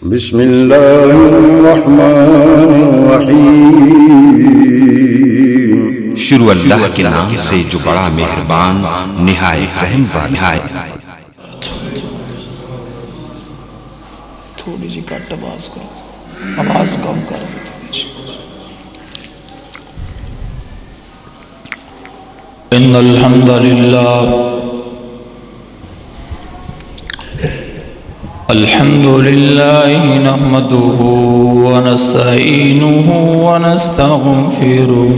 بسم اللہ الرحمن الرحیم۔ شروع اللہ کے نام سے جو بڑا مہربان نہایت رحم والا ہے۔ تھوڑی جی کٹ آواز کرو، آواز کم کرو تھوڑی جی۔ ان الحمد للہ الحمد للہ نحمده ونستعینه ونستغفره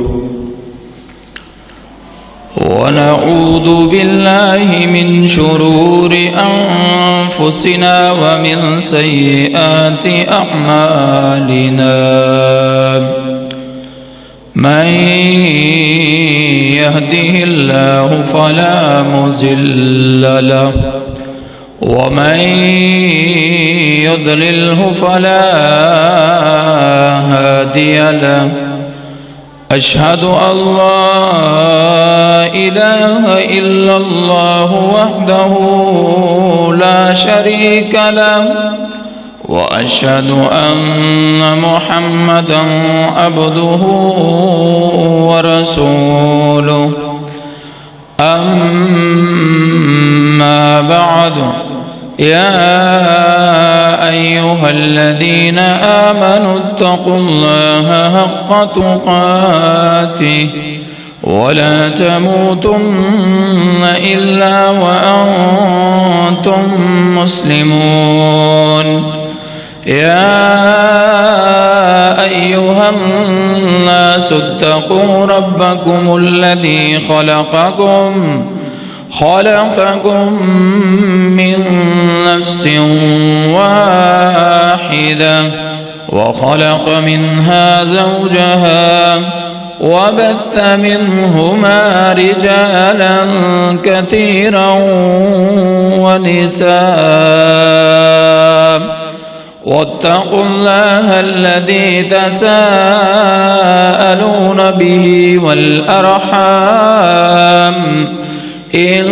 ونعوذ بالله من شرور أنفسنا ومن سيئات أعمالنا من يهده الله فلا مضل له ومن يضلله فلا هادي له أشهد أن لا إله إلا الله وحده لا شريك له وأشهد أن محمدا عبده ورسوله أما بعد يا أيها الذين آمنوا اتقوا الله حق تقاته ولا تموتن إلا وأنتم مسلمون يا أيها الناس اتقوا ربكم الذي خلقكم من نفس واحدة وخلق منها زوجها وبث منهما رجالا كثيرا ونساء واتقوا الله الذي تساءلون به والأرحام إن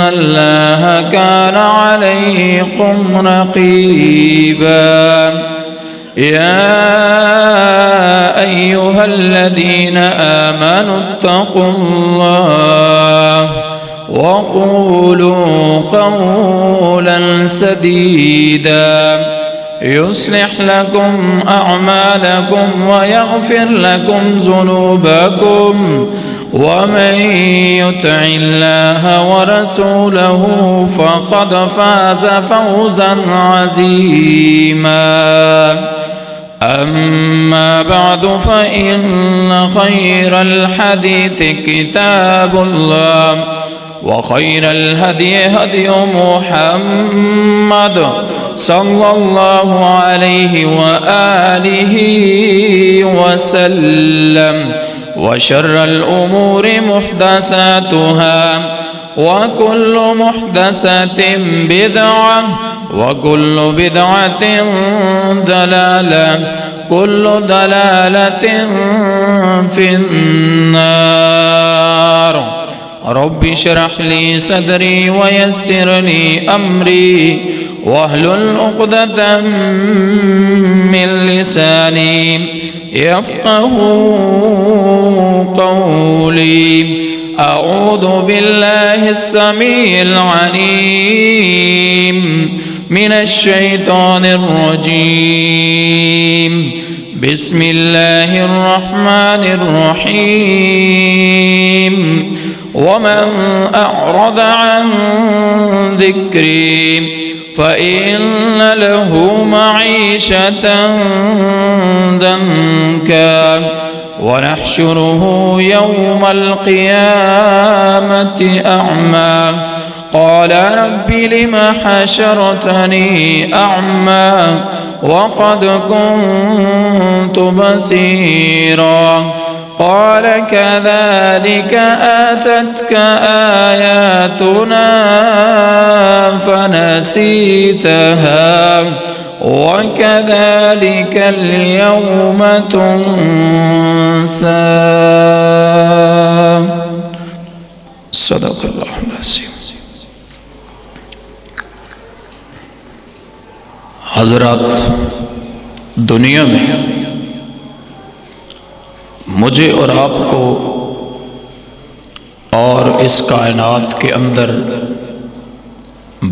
الله كان عليكم رقيبا يا أيها الذين آمنوا اتقوا الله وقولوا قولا سديدا يصلح لكم أعمالكم ويغفر لكم ذنوبكم ومن يطع الله ورسوله فقد فاز فوزا عظيما أما بعد فإن خير الحديث كتاب الله وخير الهدي هدي محمد صلى الله عليه وآله وسلم وشر الأمور محدثاتها وكل محدثة بدعة وكل بدعة ضلالة كل ضلالة في النار رب اشرح لي صدري ويسر لي أمري واحلل عقدة من لساني يفقهوا قولي أعوذ بالله السميع العليم من الشيطان الرجيم بسم الله الرحمن الرحيم ومن أعرض عن ذكري فإن له معيشة ضنكا ونحشره يوم القيامة أعمى قال رب لم حشرتني أعمى وقد كنت بصيرا قال كذلك آتتك آياتنا فنسيتها وكذلك اليوم تنسى صدق اللہ العظیم۔ حضرات، دنیا میں مجھے اور آپ کو اور اس کائنات کے اندر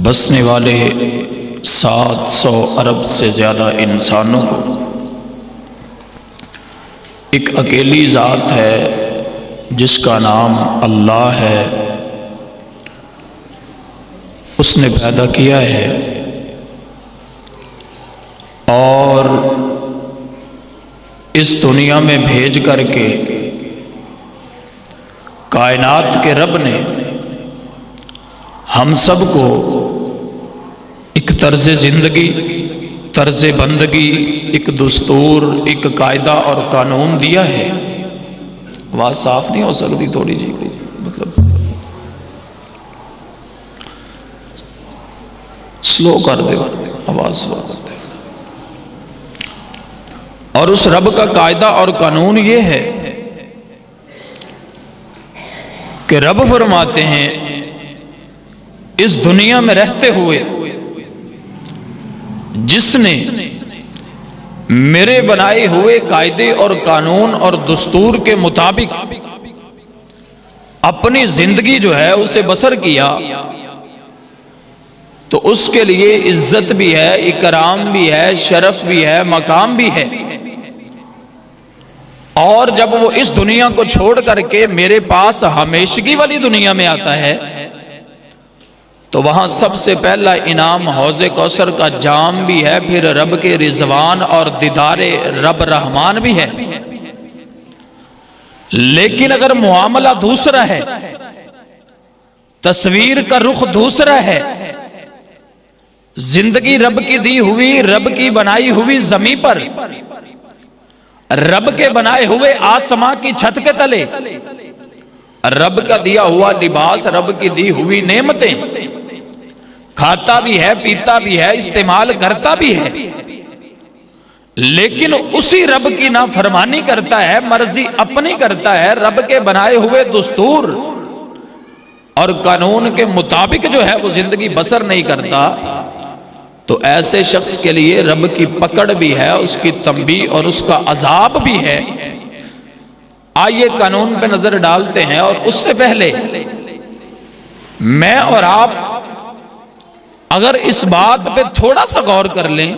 بسنے والے 700 ارب سے زیادہ انسانوں کو ایک اکیلی ذات ہے جس کا نام اللہ ہے، اس نے پیدا کیا ہے اور اس دنیا میں بھیج کر کے کائنات کے رب نے ہم سب کو ایک طرز زندگی، طرز بندگی، ایک دستور، ایک قاعدہ اور قانون دیا ہے۔ آواز صاف نہیں ہو سکتی تھوڑی جی؟ مطلب سلو کر دے، آواز سلو کر دے۔ اور اس رب کا قاعدہ اور قانون یہ ہے کہ رب فرماتے ہیں اس دنیا میں رہتے ہوئے جس نے میرے بنائے ہوئے قاعدے اور قانون اور دستور کے مطابق اپنی زندگی جو ہے اسے بسر کیا تو اس کے لیے عزت بھی ہے، اکرام بھی ہے، شرف بھی ہے، مقام بھی ہے۔ اور جب وہ اس دنیا کو چھوڑ کر کے میرے پاس ہمیشگی والی دنیا میں آتا ہے تو وہاں سب سے پہلا انعام حوض کوثر کا جام بھی ہے، پھر رب کے رضوان اور دیدار رب رحمان بھی ہے۔ لیکن اگر معاملہ دوسرا ہے، تصویر کا رخ دوسرا ہے، زندگی رب کی دی ہوئی، رب کی بنائی ہوئی زمین پر، رب کے بنائے ہوئے آسمان کی چھت کے تلے، رب کا دیا ہوا لباس، رب کی دی ہوئی نعمتیں، کھاتا بھی ہے، پیتا بھی ہے، استعمال کرتا بھی ہے، لیکن اسی رب کی نافرمانی کرتا ہے، مرضی اپنی کرتا ہے، رب کے بنائے ہوئے دستور اور قانون کے مطابق جو ہے وہ زندگی بسر نہیں کرتا، تو ایسے شخص کے لیے رب کی پکڑ بھی ہے، اس کی تنبیہ اور اس کا عذاب بھی ہے۔ آئیے قانون پہ نظر ڈالتے ہیں، اور اس سے پہلے میں اور آپ اگر اس بات پہ تھوڑا سا غور کر لیں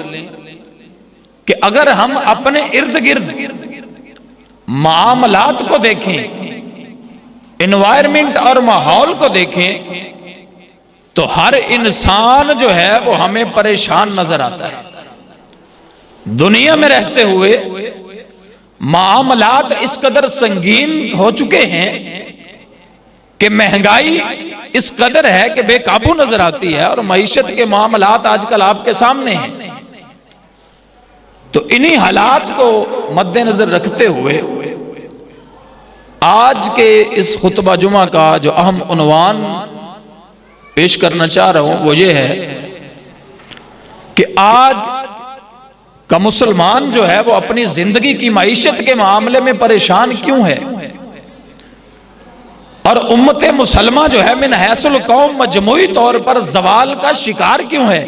کہ اگر ہم اپنے ارد گرد معاملات کو دیکھیں، انوائرمنٹ اور ماحول کو دیکھیں، تو ہر انسان جو ہے وہ ہمیں پریشان نظر آتا ہے۔ دنیا میں رہتے ہوئے معاملات اس قدر سنگین ہو چکے ہیں کہ مہنگائی اس قدر ہے کہ بے قابو نظر آتی ہے، اور معیشت کے معاملات آج کل آپ کے سامنے ہیں۔ تو انہی حالات کو مد نظر رکھتے ہوئے آج کے اس خطبہ جمعہ کا جو اہم عنوان پیش کرنا چاہ رہا ہوں وہ یہ ہے کہ آج کا مسلمان جو ہے وہ اپنی زندگی کی معیشت کے معاملے میں پریشان کیوں ہے، اور امت مسلمہ جو ہے من حیث القوم مجموعی طور پر زوال کا شکار کیوں ہے،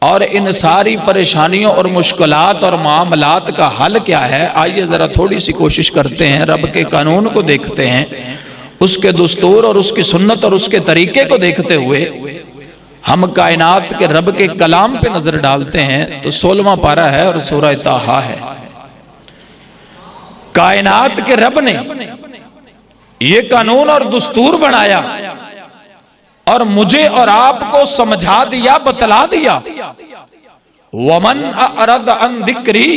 اور ان ساری پریشانیوں اور مشکلات اور معاملات کا حل کیا ہے۔ آئیے ذرا تھوڑی سی کوشش کرتے ہیں، رب کے قانون کو دیکھتے ہیں، اس کے دستور اور اس کی سنت اور اس کے طریقے کو دیکھتے ہوئے ہم کائنات کے رب کے کلام پہ نظر ڈالتے ہیں۔ تو 16واں پارہ ہے اور سورہ طٰہٰ ہے۔ کائنات کے رب نے یہ قانون اور دستور بنایا اور مجھے اور آپ کو سمجھا دیا، بتلا دیا، وَمَنْ أَعْرَضَ عَنْ ذِكْرِي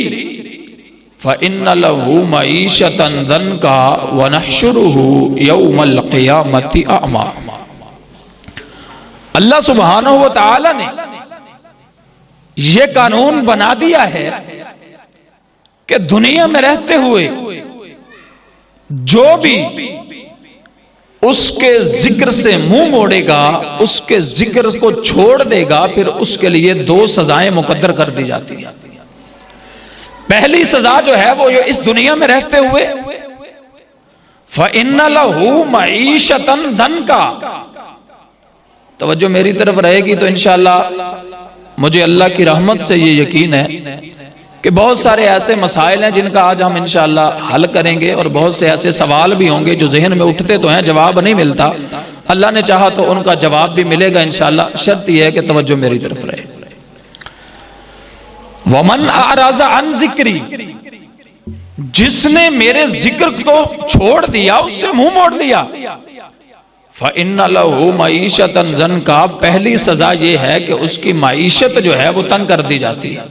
فَإِنَّ لَهُ مَعِيشَةً ضَنْكًا وَنَحْشُرُهُ يَوْمَ الْقِيَامَةِ أَعْمَىٰ۔ اللہ سبحانہ وتعالی نے یہ قانون بنا دیا ہے کہ دنیا میں رہتے ہوئے جو بھی اس کے ذکر سے منہ موڑے گا، اس کے ذکر کو چھوڑ دے گا، پھر اس کے لیے 2 سزائیں مقدر کر دی جاتی ہیں۔ پہلی سزا جو ہے وہ اس دنیا میں رہتے ہوئے فَإِنَّ لَهُ مَعِيشَةً ضَنْكًا، توجہ میری طرف رہے گی تو انشاءاللہ مجھے اللہ کی رحمت سے یہ یقین ہے کہ بہت سارے ایسے مسائل ہیں جن کا آج ہم انشاءاللہ حل کریں گے، اور بہت سے ایسے سوال بھی ہوں گے جو ذہن میں اٹھتے تو ہیں، جواب نہیں ملتا، اللہ نے چاہا تو ان کا جواب بھی ملے گا انشاءاللہ، شرط یہ ہے کہ توجہ میری طرف رہے۔ وَمَنْ أَعْرَضَ عَنْ ذِكْرِي، جس نے میرے ذکر کو چھوڑ دیا، اس سے منہ موڑ لیا، فَإِنَّ لَهُ مَعِيشَةً ضَنْكَ، پہلی سزا یہ ہے کہ اس کی معیشت جو ہے وہ تنگ کر دی جاتی ہے،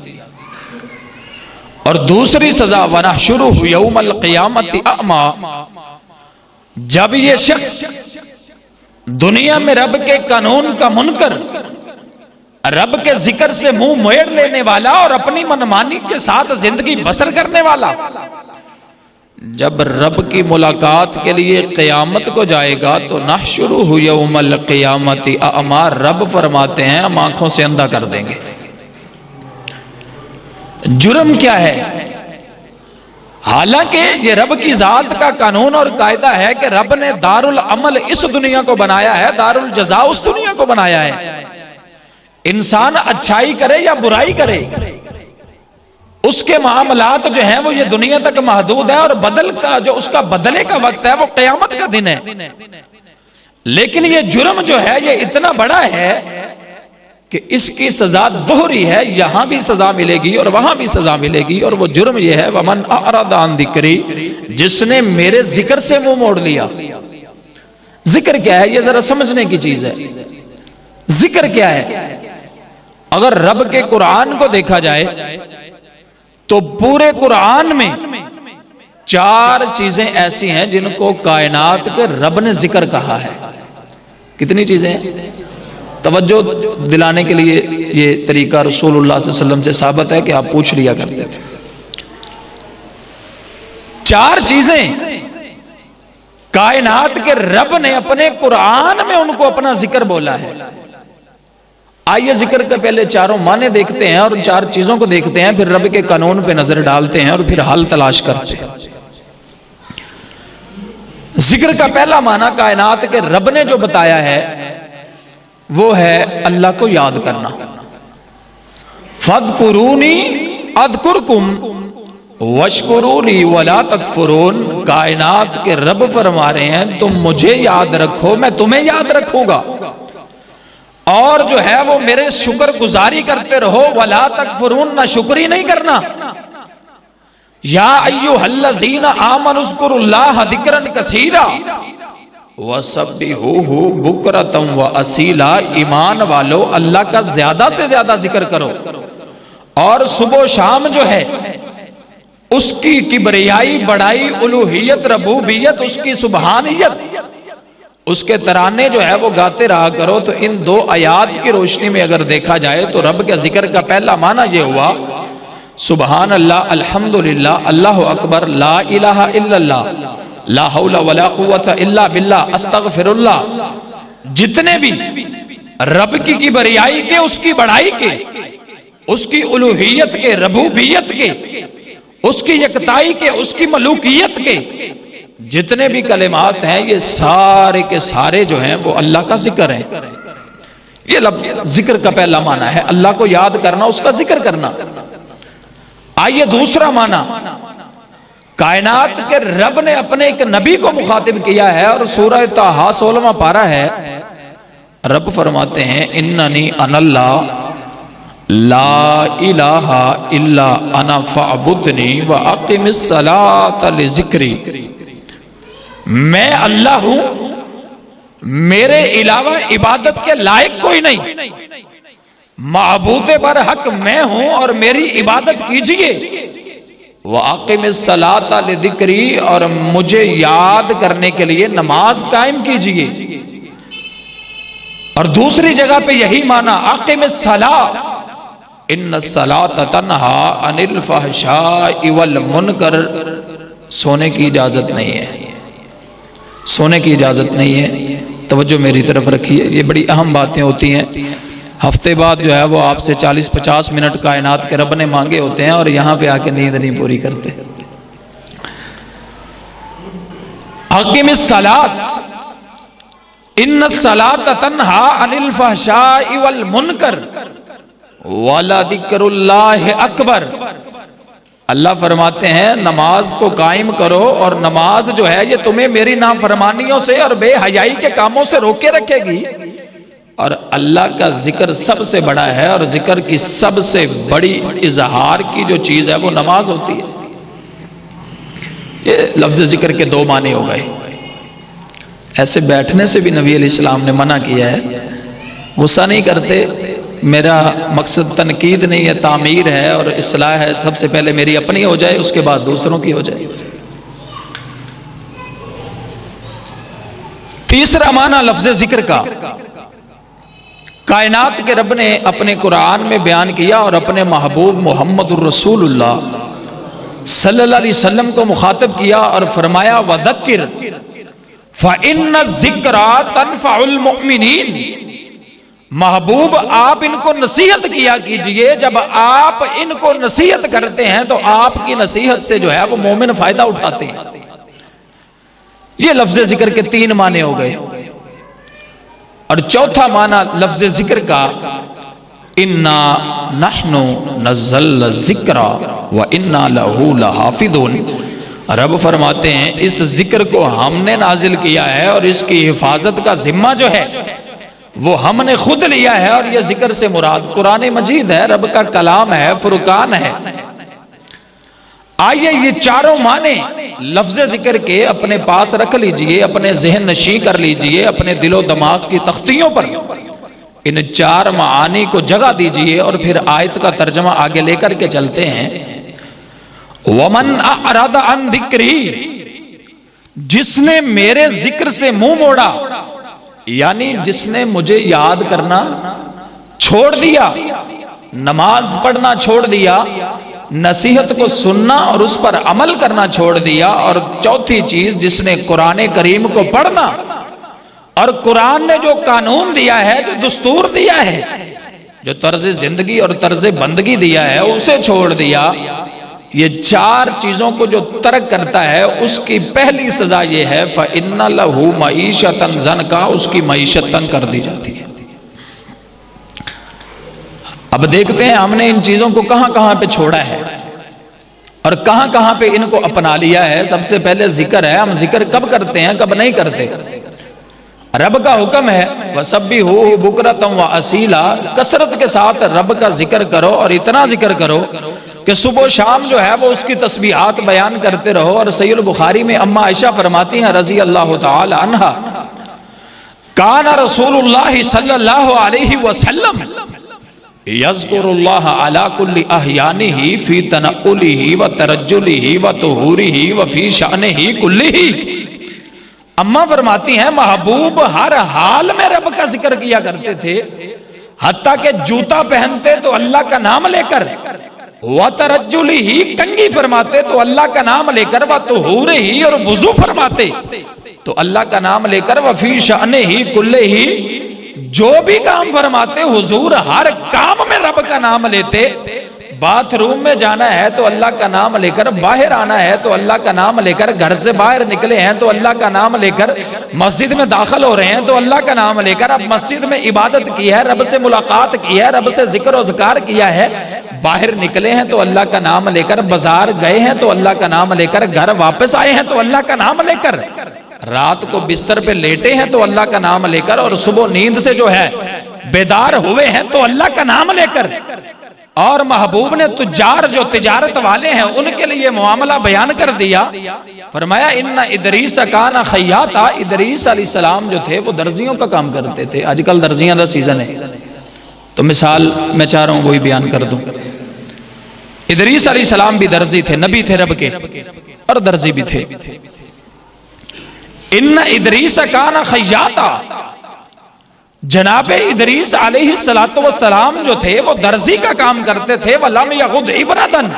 اور دوسری سزا وَنَحْشُرُهُ يَوْمَ الْقِيَامَةِ أَعْمَى، جب یہ شخص دنیا میں رب کے قانون کا منکر، رب کے ذکر سے منہ موڑ لینے والا اور اپنی منمانی کے ساتھ زندگی بسر کرنے والا، جب رب کی ملاقات کے لیے قیامت کو جائے گا تو نحشرہ یوم القیامت اعمی، رب فرماتے ہیں ہم آنکھوں سے اندھا کر دیں گے۔ جرم کیا ہے؟ حالانکہ یہ رب کی ذات کا قانون اور قاعدہ ہے کہ رب نے دار العمل اس دنیا کو بنایا ہے، دار الجزاء اس دنیا کو بنایا ہے۔ انسان اچھائی کرے یا برائی کرے، اس کے معاملات جو ہیں وہ یہ دنیا تک محدود ہے، اور بدل کا جو اس کا بدلے کا وقت ہے وہ قیامت کا دن ہے۔ لیکن یہ جرم جو ہے یہ اتنا بڑا ہے کہ اس کی سزا دوہری ہے، یہاں بھی سزا ملے گی اور وہاں بھی سزا ملے گی، اور وہ جرم یہ ہے وَمَنْ أَعْرَضَ عَنْ ذِكْرِي، جس نے میرے ذکر سے منہ موڑ لیا۔ ذکر کیا ہے؟ یہ ذرا سمجھنے کی چیز ہے۔ ذکر کیا ہے؟ اگر رب کے قرآن کو دیکھا جائے تو پورے قرآن میں 4 چیزیں ایسی ہیں جن کو کائنات کے رب نے ذکر کہا ہے۔ کتنی چیزیں ہیں؟ توجہ دلانے کے لیے یہ طریقہ رسول اللہ صلی اللہ علیہ وسلم سے ثابت ہے کہ آپ پوچھ لیا کرتے تھے۔ 4 چیزیں کائنات کے رب نے اپنے قرآن میں ان کو اپنا ذکر بولا ہے۔ آئیے ذکر کے پہلے چاروں معنی دیکھتے ہیں اور 4 چیزوں کو دیکھتے ہیں، پھر رب کے قانون پہ نظر ڈالتے ہیں اور پھر حل تلاش کرتے ہیں۔ ذکر کا پہلا معنی کائنات کے رب نے جو بتایا ہے وہ ہے اللہ کو یاد کرنا۔ فَاذْكُرُونِي أَذْكُرْكُمْ وَاشْكُرُونِي وَلَا تَكْفُرُونَ، کائنات کے رب فرما رہے ہیں تم مجھے یاد رکھو میں تمہیں یاد رکھوں گا، اور جو ہے وہ میرے شکر گزاری کرتے رہو، وَلَا تَكْفُرُونَ، نہ شکری نہیں کرنا۔ یا ایھا الذین آمنوا اذکروا اللہ ذکرا کثیرا وَسَبِّحُوهُ بُکرۃ وَأَصِیلًا، ایمان والو اللہ کا زیادہ سے زیادہ ذکر کرو، اور صبح و شام جو ہے اس کی کبریائی، بڑائی، الوہیت، ربوبیت، اس کی سبحانیت، اس کے ترانے جو ہے وہ گاتے رہا کرو۔ تو ان 2 آیات کی روشنی میں اگر دیکھا جائے تو رب کے ذکر کا پہلا معنی یہ ہوا سبحان اللہ، الحمدللہ، اللہ اکبر، لا الہ الا اللہ، لا حول ولا قوت الا باللہ، استغفر اللہ۔ جتنے بھی رب کی کبریائی کے، اس کی بڑائی کے، اس کی الوہیت کے، ربوبیت کے، اس کی یکتائی کے، اس کی ملوکیت کے جتنے بھی کلمات ہیں یہ سارے کے سارے جو ہیں وہ اللہ کا ذکر ہیں۔ یہ ذکر کا پہلا معنی ہے اللہ کو یاد کرنا، اس کا ذکر کرنا۔ آئیے دوسرا معنی، کائنات کے رب نے اپنے ایک نبی کو مخاطب کیا ہے، اور سورہ طٰہٰ 16واں پارہ ہے، رب فرماتے ہیں اننی انا اللہ لا الہ الا انا فاعبدنی واقم الصلاۃ لذکری، میں اللہ ہوں، میرے علاوہ عبادت کے لائق کوئی نہیں، معبود برحق میں ہوں اور میری عبادت کیجئے، وَأَقِمِ الصَّلَاةَ لِذِكْرِي، اور مجھے یاد کرنے کے لیے نماز قائم کیجئے۔ اور دوسری جگہ پہ یہی معنی أَقِمِ الصَّلَاةَ إِنَّ الصَّلَاةَ تَنْهَى عَنِ الْفَحْشَاءِ وَالْمُنْكَرِ، سونے کی اجازت نہیں ہے، سونے کی اجازت نہیں ہے۔ توجہ میری طرف رکھیے، یہ بڑی اہم باتیں ہوتی ہیں۔ ہفتے بعد جو ہے وہ آپ سے 40-50 منٹ کائنات کے رب نے مانگے ہوتے ہیں، اور یہاں پہ آ کے نیند نہیں پوری کرتے۔ اقیم الصلاۃ ان الصلاۃ تنہی عن الفحشاء والمنکر، وَلَذِكْرُ اللَّهِ اکبر۔ اللہ فرماتے ہیں نماز کو قائم کرو، اور نماز جو ہے یہ تمہیں میری نافرمانیوں سے اور بے حیائی کے کاموں سے روکے رکھے گی، اور اللہ کا ذکر سب سے بڑا ہے، اور ذکر کی سب سے بڑی اظہار کی جو چیز ہے وہ نماز ہوتی ہے۔ یہ لفظ ذکر کے دو معنی ہو گئے۔ ایسے بیٹھنے سے بھی نبی علیہ السلام نے منع کیا ہے، غصہ نہیں کرتے، میرا مقصد تنقید نہیں ہے، تعمیر ہے اور اصلاح ہے، سب سے پہلے میری اپنی ہو جائے، اس کے بعد دوسروں کی ہو جائے۔ تیسرا معنی لفظ ذکر کا کائنات کے رب نے اپنے قرآن میں بیان کیا، اور اپنے محبوب محمد الرسول اللہ صلی اللہ علیہ وسلم کو مخاطب کیا اور فرمایا وَذَكِّرْ فَإِنَّ الذِّكْرَى تَنْفَعُ الْمُؤْمِنِينَ۔ محبوب آپ ان کو نصیحت کیا کیجئے، جب آپ ان کو نصیحت کرتے ہیں تو آپ کی نصیحت سے جو ہے وہ مومن فائدہ اٹھاتے ہیں۔ یہ لفظ ذکر کے تین معنی ہو گئے، اور چوتھا معنی لفظ ذکر کا اِنَّا نَحْنُ نَزَّلْنَا الذِّكْرَ وَإِنَّا لَهُ لَحَافِظُونَ۔ رب فرماتے ہیں اس ذکر کو ہم نے نازل کیا ہے، اور اس کی حفاظت کا ذمہ جو ہے وہ ہم نے خود لیا ہے، اور یہ ذکر سے مراد قرآن مجید ہے، رب کا کلام ہے، فرقان ہے۔ آئیے یہ چاروں معنی لفظ ذکر کے اپنے پاس رکھ لیجئے، اپنے ذہن نشین کر لیجئے، اپنے دل و دماغ کی تختیوں پر ان چار معانی کو جگہ دیجئے، اور پھر آیت کا ترجمہ آگے لے کر کے چلتے ہیں۔ وَمَنْ أَعْرَضَ عَنْ ذِكْرِي، جس نے میرے ذکر سے منہ موڑا، یعنی جس نے مجھے یاد کرنا چھوڑ دیا، نماز پڑھنا چھوڑ دیا، نصیحت کو سننا اور اس پر عمل کرنا چھوڑ دیا، اور چوتھی چیز جس نے قرآن کریم کو پڑھنا اور قرآن نے جو قانون دیا ہے، جو دستور دیا ہے، جو طرز زندگی اور طرز بندگی دیا ہے، اسے چھوڑ دیا۔ یہ چار چیزوں کو جو ترک کرتا ہے اس کی پہلی سزا یہ ہے فَإِنَّ لَهُ مَعِيشَةً ضَنْكَا، اس کی معیشت تنگ کر دی جاتی ہے۔ اب دیکھتے ہیں ہم نے ان چیزوں کو کہاں کہاں پہ چھوڑا ہے اور کہاں کہاں پہ ان کو اپنا لیا ہے۔ سب سے پہلے ذکر ہے، ہم ذکر کب کرتے ہیں کب نہیں کرتے۔ رب کا حکم ہے وَسَبِّحُوهُ بُكْرَةً وَأَصِيلًا، کثرت کے ساتھ رب کا ذکر کرو، اور اتنا ذکر کرو کہ صبح و شام جو ہے وہ اس کی تسبیحات بیان کرتے رہو۔ اور صحیح البخاری میں اما عائشہ فرماتی ہیں رضی اللہ تعالی عنہا، کان رسول اللہ صلی اللہ علیہ وسلم یذکر اللہ علی کل احیانہ فی تنقلہ وترجلہ وطہورہ وفی شأنہ کلہ۔ اما فرماتی ہیں محبوب ہر حال میں رب کا ذکر کیا کرتے تھے، حتیٰ کہ جوتا پہنتے تو اللہ کا نام لے کر، وَتَرَجُّلِهِ کنگھی فرماتے تو اللہ کا نام لے کر، وَطُہُورِهِ اور وضو فرماتے تو اللہ کا نام لے کر، وَفِي شَأْنِهِ كُلِّهِ جو بھی کام فرماتے حضور ہر کام میں رب کا نام لیتے۔ باتھ روم میں جانا ہے تو اللہ کا نام لے کر، باہر آنا ہے تو اللہ کا نام لے کر، گھر سے باہر نکلے ہیں تو اللہ کا نام لے کر، مسجد میں داخل ہو رہے ہیں تو اللہ کا نام لے کر۔ اب مسجد میں عبادت کی ہے، رب سے ملاقات کی ہے، رب سے ذکر و ذکار کیا ہے، باہر نکلے ہیں تو اللہ کا نام لے کر، بازار گئے ہیں تو اللہ کا نام لے کر، گھر واپس آئے ہیں تو اللہ کا نام لے کر، رات کو بستر پہ لیٹے ہیں تو اللہ کا نام لے کر، اور صبح نیند سے جو ہے بیدار ہوئے ہیں تو اللہ کا نام لے کر۔ اور محبوب نے تجار جو تجارت والے ہیں ان کے لیے معاملہ بیان کر دیا، فرمایا ان ادریس کان خیاطا، ادریس علیہ السلام جو تھے وہ درزیوں کا کام کرتے تھے۔ آج کل درزیاں کا سیزن ہے تو مثال میں چاہ رہا ہوں وہی بیان کر دوں۔ ادریس علیہ السلام بھی درزی تھے، نبی تھے رب کے، اور درزی بھی تھے۔ ان ادریس کان خیاطا، جناب ادریس علیہ السلام جو تھے وہ درزی کا کام کرتے تھے۔ وَلَمْ يَغُدْ عِبْرَةً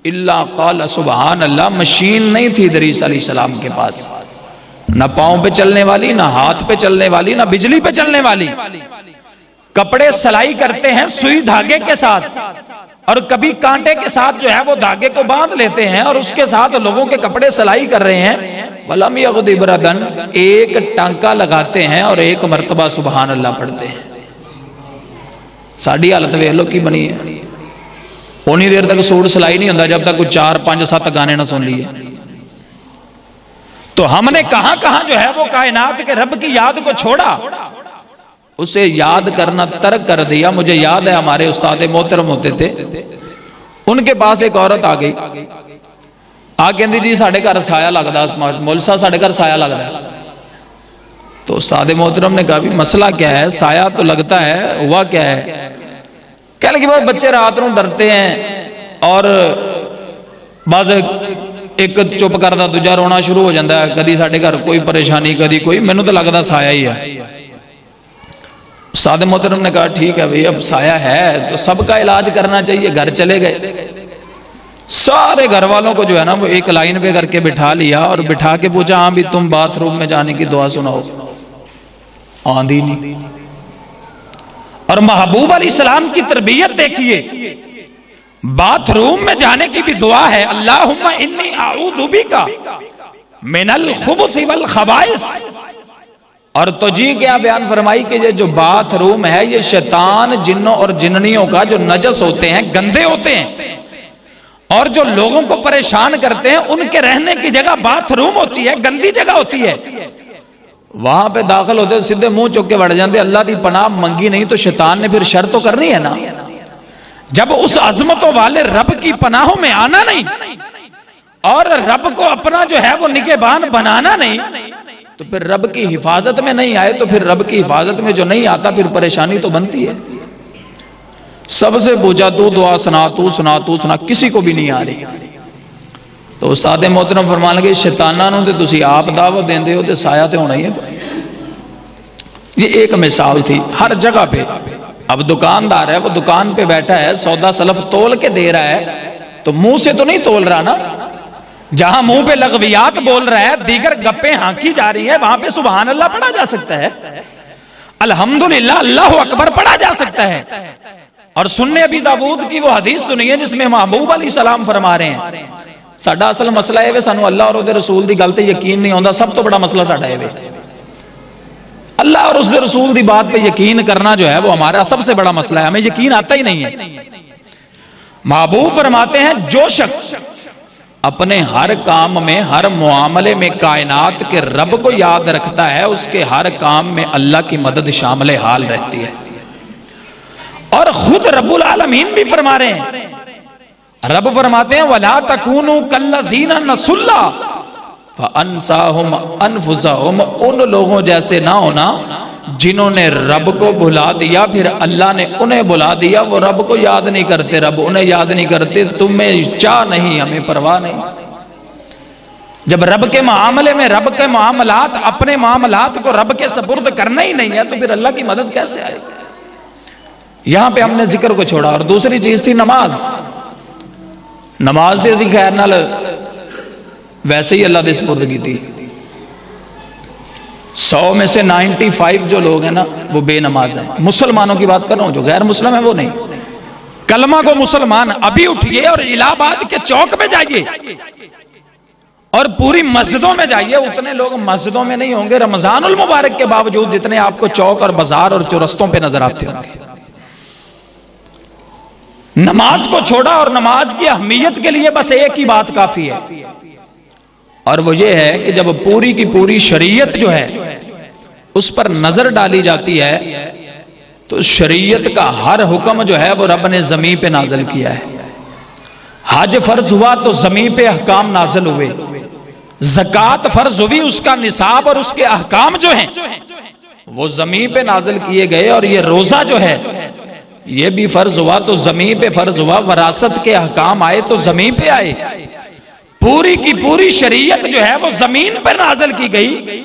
إِلَّا قَالَ سُبْحَانَ اللَّهِ، مشین نہیں تھی ادریس علیہ السلام کے پاس، نہ پاؤں پہ چلنے والی، نہ ہاتھ پہ چلنے والی، نہ بجلی پہ چلنے والی۔ کپڑے سلائی کرتے ہیں سوئی دھاگے کے ساتھ، اور کبھی کانٹے کے ساتھ جو ہے وہ دھاگے کو باندھ لیتے ہیں اور اس کے ساتھ لوگوں کے کپڑے سلائی کر رہے ہیں۔ وَلَمْ يَغُدْ عِبْرَةً، ایک ٹانکا لگاتے ہیں اور ایک مرتبہ سبحان اللہ پڑھتے ہیں۔ ساڑی حالت ویکھ لو کی بنی ہے. اونی دیر تک سوٹ سلائی نہیں ہوتا جب تک کوئی 4 5 7 گانے نہ سن لیے. تو ہم نے کہاں کہاں جو ہے وہ کائنات کے رب کی یاد کو چھوڑا, اسے یاد کرنا ترک کر دیا. مجھے یاد ہے ہمارے استاد محترم ہوتے تھے, ان کے پاس ایک عورت آ گئی, آ کہندی جی ساڑھے گھر سایہ لگدا, مول صاحب ساڑھے گھر سایہ لگدا ہے. تو استاد محترم نے کہا بھی مسئلہ کیا ہے, سایہ تو لگتا ہے, ہوا کیا ہے؟ کہنے لگے بھائی بچے رات نوں ڈرتے ہیں اور بعض ایک چپ کردا دوجا رونا شروع ہو جاتا ہے, کدی ساڑھے گھر کوئی پریشانی کدی کوئی, مینوں تو لگدا سایہ ہی ہے. استاد محترم نے کہا ٹھیک ہے بھئی, اب سایہ ہے تو سب کا علاج کرنا چاہیے. گھر چلے گئے, سارے گھر والوں کو جو ہے نا وہ ایک لائن پہ کر کے بٹھا لیا اور بٹھا کے پوچھا ہاں بھی تم باتھ روم میں جانے کی دعا سناؤ. آندھی نہیں. اور محبوب علیہ السلام کی تربیت دیکھیے, باتھ روم میں جانے کی بھی دعا ہے, اللہم انی اعوذ بک من الخبث والخبائث. اور تو جی کیا بیان فرمائی کہ یہ جو باتھ روم ہے یہ شیطان جنوں اور جننیوں کا جو نجس ہوتے ہیں, گندے ہوتے ہیں, اور جو لوگوں کو پریشان کرتے ہیں ان کے رہنے کی جگہ باتھ روم ہوتی ہے, گندی جگہ ہوتی ہے. وہاں پہ داخل ہوتے سیدھے منہ چک کے بڑھ جاتے. اللہ دی پناہ منگی نہیں تو شیطان نے پھر شر تو کرنی ہے نا. جب اس عظمتوں والے رب کی پناہوں میں آنا نہیں اور رب کو اپنا جو ہے وہ نگہبان بنانا نہیں, تو پھر رب کی حفاظت میں نہیں آئے, تو پھر رب کی حفاظت میں جو نہیں آتا پھر پریشانی تو بنتی ہے. سب سے پوچھا تو دعا سنا, تو سنا, تو سنا, کسی کو بھی نہیں آ رہی. تو استاد محترم فرمان لگے شیطاناں نوں تے تسی آپ دعوت دیندے ہو تے سایہ تے ہونا ہی ہے. یہ ایک مثال تھی ہر جگہ پہ. اب دکاندار ہے, وہ دکان پہ بیٹھا ہے, سودا سلف تول کے دے رہا ہے, تو منہ سے تو نہیں تول رہا نا. جہاں منہ پہ لغویات بول رہا ہے, دیگر گپیں ہانکی جا رہی ہیں, وہاں پہ سبحان اللہ پڑھا جا سکتا ہے, الحمدللہ اللہ اکبر پڑھا جا سکتا ہے. اور سننے ابی داؤد کی وہ حدیث سنی ہے جس میں محبوب علیہ السلام فرما رہے ہیں ساڈا اصل مسئلہ ہے سانو اللہ اور دے رسول دی گل تے یقین نہیں ہوندا. سب تو بڑا مسئلہ ساڈا ہے اللہ اور اس دے رسول دی بات پہ یقین کرنا جو ہے وہ ہمارا سب سے بڑا مسئلہ ہے. ہمیں یقین آتا ہی نہیں ہے. محبوب فرماتے ہیں جو شخص اپنے ہر کام میں, ہر معاملے میں کائنات کے رب کو یاد رکھتا ہے, اس کے ہر کام میں اللہ کی مدد شامل حال رہتی ہے. اور خود رب العالمین بھی فرما رہے ہیں, رب فرماتے ہیں وَلَا تَكُونُوا كَالَّذِينَ نَسُوا اللَّهَ فَأَنْسَاهُمْ أَنفُسَهُمْ. ان لوگوں جیسے نہ ہونا جنہوں نے رب کو بھلا دیا پھر اللہ نے انہیں بھلا دیا. وہ رب کو یاد نہیں کرتے, رب انہیں یاد نہیں کرتے. تمہیں چاہ نہیں, ہمیں پرواہ نہیں. جب رب کے معاملے میں, رب کے معاملات, اپنے معاملات کو رب کے سپرد کرنا ہی نہیں ہے تو پھر اللہ کی مدد کیسے آئے. یہاں پہ ہم نے ذکر کو چھوڑا. اور دوسری چیز تھی نماز. نماز دے اسی خیر نال ویسے ہی اللہ دے سپرد کی تھی. 100 میں سے 95 جو لوگ ہیں نا وہ بے نماز ہیں. مسلمانوں کی بات کر رہا ہوں, جو غیر مسلم ہیں وہ نہیں. کلمہ کو مسلمان ابھی اٹھئے اور الہ آباد کے چوک میں جائیے اور پوری مسجدوں میں جائیے, اتنے لوگ مسجدوں میں نہیں ہوں گے رمضان المبارک کے باوجود جتنے آپ کو چوک اور بازار اور چورستوں پہ نظر آتے ہوں گے. نماز کو چھوڑا اور نماز کی اہمیت کے لیے بس ایک ہی بات کافی ہے, اور وہ یہ ہے کہ جب پوری کی پوری شریعت جو ہے اس پر نظر ڈالی جاتی ہے تو شریعت کا ہر حکم جو ہے وہ رب نے زمین پہ نازل کیا ہے. حج فرض ہوا تو زمین پہ احکام نازل ہوئے, زکوٰۃ فرض ہوئی, اس کا نصاب اور اس کے احکام جو ہیں وہ زمین پہ نازل کیے گئے. اور یہ روزہ جو ہے یہ بھی فرض ہوا تو زمین پہ فرض ہوا, وراثت کے احکام آئے تو زمین پہ آئے. پوری کی پوری شریعت جو ہے وہ زمین پر نازل کی گئی.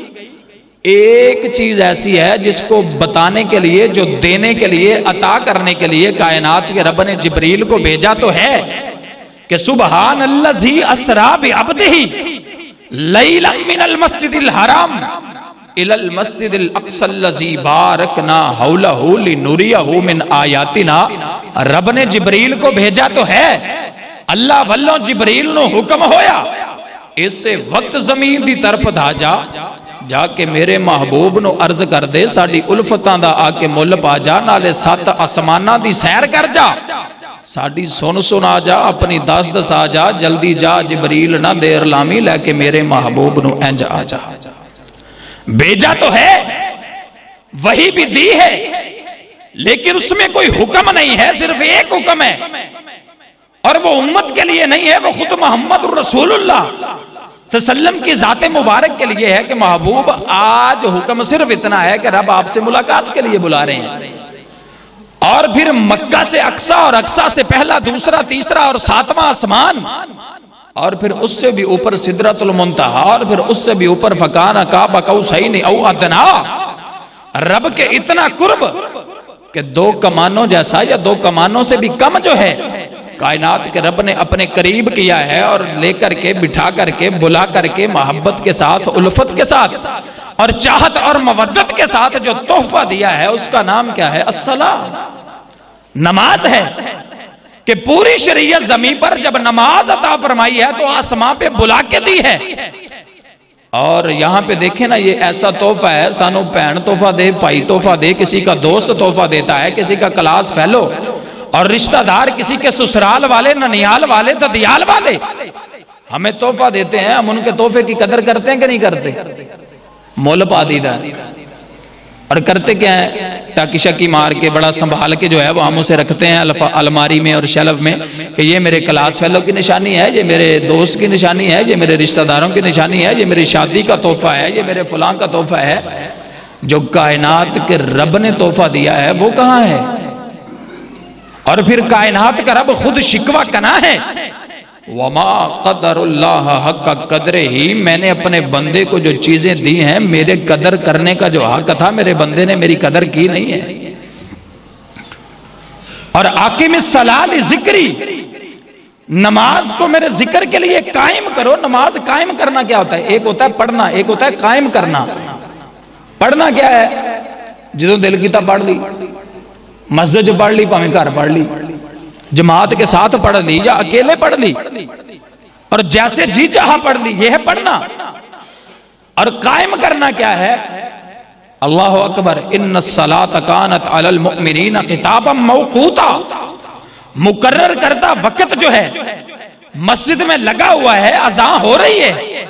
ایک چیز ایسی ہے جس کو بتانے کے لیے, جو دینے کے لیے, عطا کرنے کے لیے کائنات کے رب نے جبریل کو بھیجا تو ہے کہ سبحان الذی اسری بعبدہ لیلا من المسجد الحرام الى المسجد الاقصى الذي بارکنا حولہ لنریہ من آیاتنا. رب نے جبریل کو بھیجا تو ہے, اللہ والوں جبریل نو حکم ہویا اس سے وقت زمین دی طرف دھا جا جا کے میرے محبوب نو عرض کر دے ساڈی الفتاں دا آ کے مل پا جا، نالے 7 آسماناں دی سیر کر جا، ساڈی سن آ جا، اپنی دس آ جا، جلدی جا جبریل نہ دیر لامی، لے کے میرے محبوب نو انج آ جا۔ بھیجا تو ہے، وہی بھی دی ہے، لیکن اس میں کوئی حکم نہیں ہے، صرف ایک حکم ہے، اور وہ امت کے لیے نہیں ہے، وہ خود محمد رسول اللہ صلی اللہ علیہ وسلم کی ذات مبارک کے لیے ہے کہ محبوب آج حکم صرف اتنا ہے کہ رب آپ سے ملاقات کے لیے بلا رہے ہیں، اور پھر مکہ سے اقصیٰ، اور اقصیٰ سے پہلا، دوسرا، تیسرا اور 7واں آسمان، اور پھر اس سے بھی اوپر سدرۃ المنتہا، اور پھر اس سے بھی اوپر فکان قاب قوسین او ادنا، رب کے اتنا قرب کہ 2 کمانوں جیسا یا 2 کمانوں سے بھی کم جو ہے کائنات کے رب نے اپنے قریب کیا ہے، اور لے کر کے، بٹھا کر کے، بلا کر کے، محبت کے ساتھ، الفت کے ساتھ اور چاہت اور مودت کے ساتھ جو تحفہ دیا ہے اس کا نام کیا ہے؟ الصلاۃ، نماز ہے، کہ پوری شریعت زمین پر جب نماز عطا فرمائی ہے تو آسمان پہ بلا کے دی ہے۔ اور یہاں پہ دیکھیں نا، یہ ایسا تحفہ ہے، سانو بہن تحفہ دے، بھائی تحفہ دے، کسی کا دوست تحفہ دیتا ہے، کسی کا کلاس فیلو اور رشتہ دار، کسی کے سسرال والے، ننیال والے، ددیال والے ہمیں تحفہ دیتے ہیں، ہم ان کے تحفے کی قدر کرتے ہیں کہ نہیں کرتے؟ مول پا دیدہ، اور کرتے کیا ہیں؟ ٹاکی شکی مار کے، بڑا سنبھال کے جو ہے وہ ہم اسے رکھتے ہیں الماری میں اور شیلف میں، کہ یہ میرے کلاس فیلو کی نشانی ہے، یہ میرے دوست کی نشانی ہے، یہ میرے رشتہ داروں کی نشانی ہے، یہ میری شادی کا تحفہ ہے، یہ میرے فلاں کا تحفہ ہے۔ جو کائنات کے رب نے تحفہ دیا ہے وہ کہاں ہے؟ اور پھر کائنات کا رب خود شکوہ کنا ہے، وما قدر اللہ حق قدر ہی، میں نے اپنے بندے کو جو چیزیں دی ہیں، میرے قدر کرنے کا جو حق تھا میرے بندے نے میری قدر کی نہیں ہے۔ اور اقیم الصلاۃ لذکری، نماز کو میرے ذکر کے لیے قائم کرو۔ نماز قائم کرنا کیا ہوتا ہے؟ ایک ہوتا ہے پڑھنا، ایک ہوتا ہے قائم کرنا۔ پڑھنا کیا ہے؟ جدوں دل کیتا پڑھ لی، مسجد پڑھ لی، پاویں گھر پڑھ لی، جماعت کے ساتھ پڑھ لی یا اکیلے پڑھ لی، اور جیسے جی چاہا پڑھ لی، یہ ہے پڑھنا۔ اور قائم کرنا کیا ہے؟ اللہ اکبر، ان الصلاۃ کانت علی المؤمنین کتابا موقوتا، مقرر کردہ وقت جو ہے مسجد میں لگا ہوا ہے، اذان ہو رہی ہے،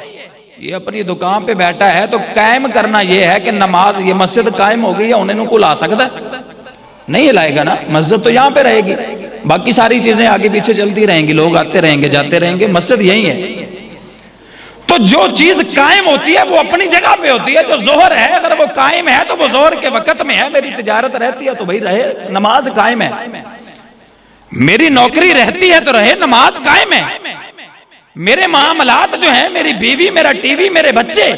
یہ اپنی دکان پہ بیٹھا ہے، تو قائم کرنا یہ ہے کہ نماز، یہ مسجد قائم ہو گئی ہے، انہیں کو لا سکتا ہے؟ نہیں لائے گا نا، مسجد تو یہاں پہ رہے گی، باقی ساری چیزیں آگے پیچھے چلتی رہیں گی، لوگ آتے رہیں گے، جاتے رہیں گے، مسجد یہی ہے۔ تو جو چیز قائم ہوتی ہے وہ اپنی جگہ پہ ہوتی ہے۔ جو ظہر ہے اگر وہ قائم ہے تو وہ ظہر کے وقت میں ہے، میری تجارت رہتی ہے تو بھائی رہے، نماز قائم ہے، میری نوکری رہتی ہے تو رہے، نماز قائم ہے، میرے معاملات جو ہیں، میری بیوی، میرا ٹی وی، میرے بچے،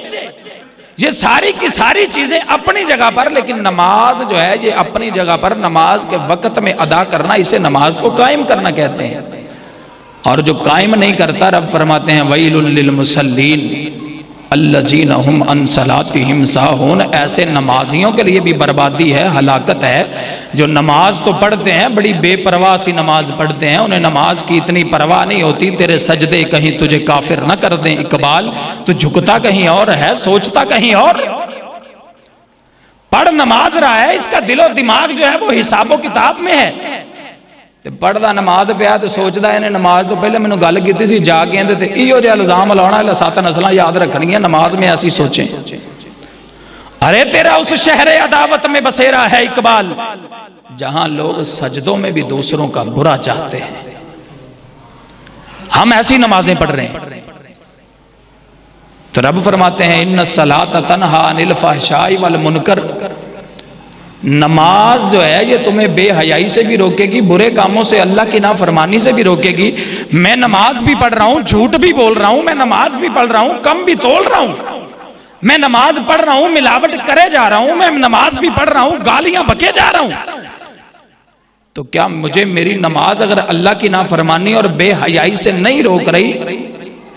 یہ ساری کی ساری چیزیں اپنی جگہ پر، لیکن نماز جو ہے یہ اپنی جگہ پر نماز کے وقت میں ادا کرنا، اسے نماز کو قائم کرنا کہتے ہیں۔ اور جو قائم نہیں کرتا، رب فرماتے ہیں ویل للمصلین الذین هم عن صلاتهم ساہون، ایسے نمازیوں کے لیے بھی بربادی ہے، ہلاکت ہے، جو نماز تو پڑھتے ہیں، بڑی بے پرواہ سی نماز پڑھتے ہیں، انہیں نماز کی اتنی پرواہ نہیں ہوتی، تیرے سجدے کہیں تجھے کافر نہ کر دیں اقبال، تو جھکتا کہیں اور ہے، سوچتا کہیں اور، پڑھ نماز رہا ہے، اس کا دل و دماغ جو ہے وہ حساب و کتاب میں ہے، پڑھدا نماز پیا تو سوچدا ہے نماز تو پہلے مینوں گل کیتی سی، جا کے اندے تے ایہو جہا الزام لاਉਣਾ ہے، 7 نسلاں یاد رکھنیاں، نماز میں ایسی سوچیں۔ ارے تیرا اس شہر عداوت میں بسیرا ہے اقبال، جہاں لوگ سجدوں میں بھی دوسروں کا برا چاہتے ہیں، ہم ایسی نمازیں پڑھ رہے ہیں۔ تو رب فرماتے ہیں ان الصلاۃ تنہی عن الفحشاء والمنکر، نماز جو ہے یہ تمہیں بے حیائی سے بھی روکے گی، برے کاموں سے، اللہ کی نافرمانی سے بھی روکے گی۔ میں نماز بھی پڑھ رہا ہوں، جھوٹ بھی بول رہا ہوں، میں نماز بھی پڑھ رہا ہوں، کم بھی تول رہا ہوں، میں نماز پڑھ رہا ہوں، ملاوٹ کرے جا رہا ہوں، میں نماز بھی پڑھ رہا ہوں، گالیاں بکے جا رہا ہوں، تو کیا مجھے میری نماز اگر اللہ کی نافرمانی اور بے حیائی سے نہیں روک رہی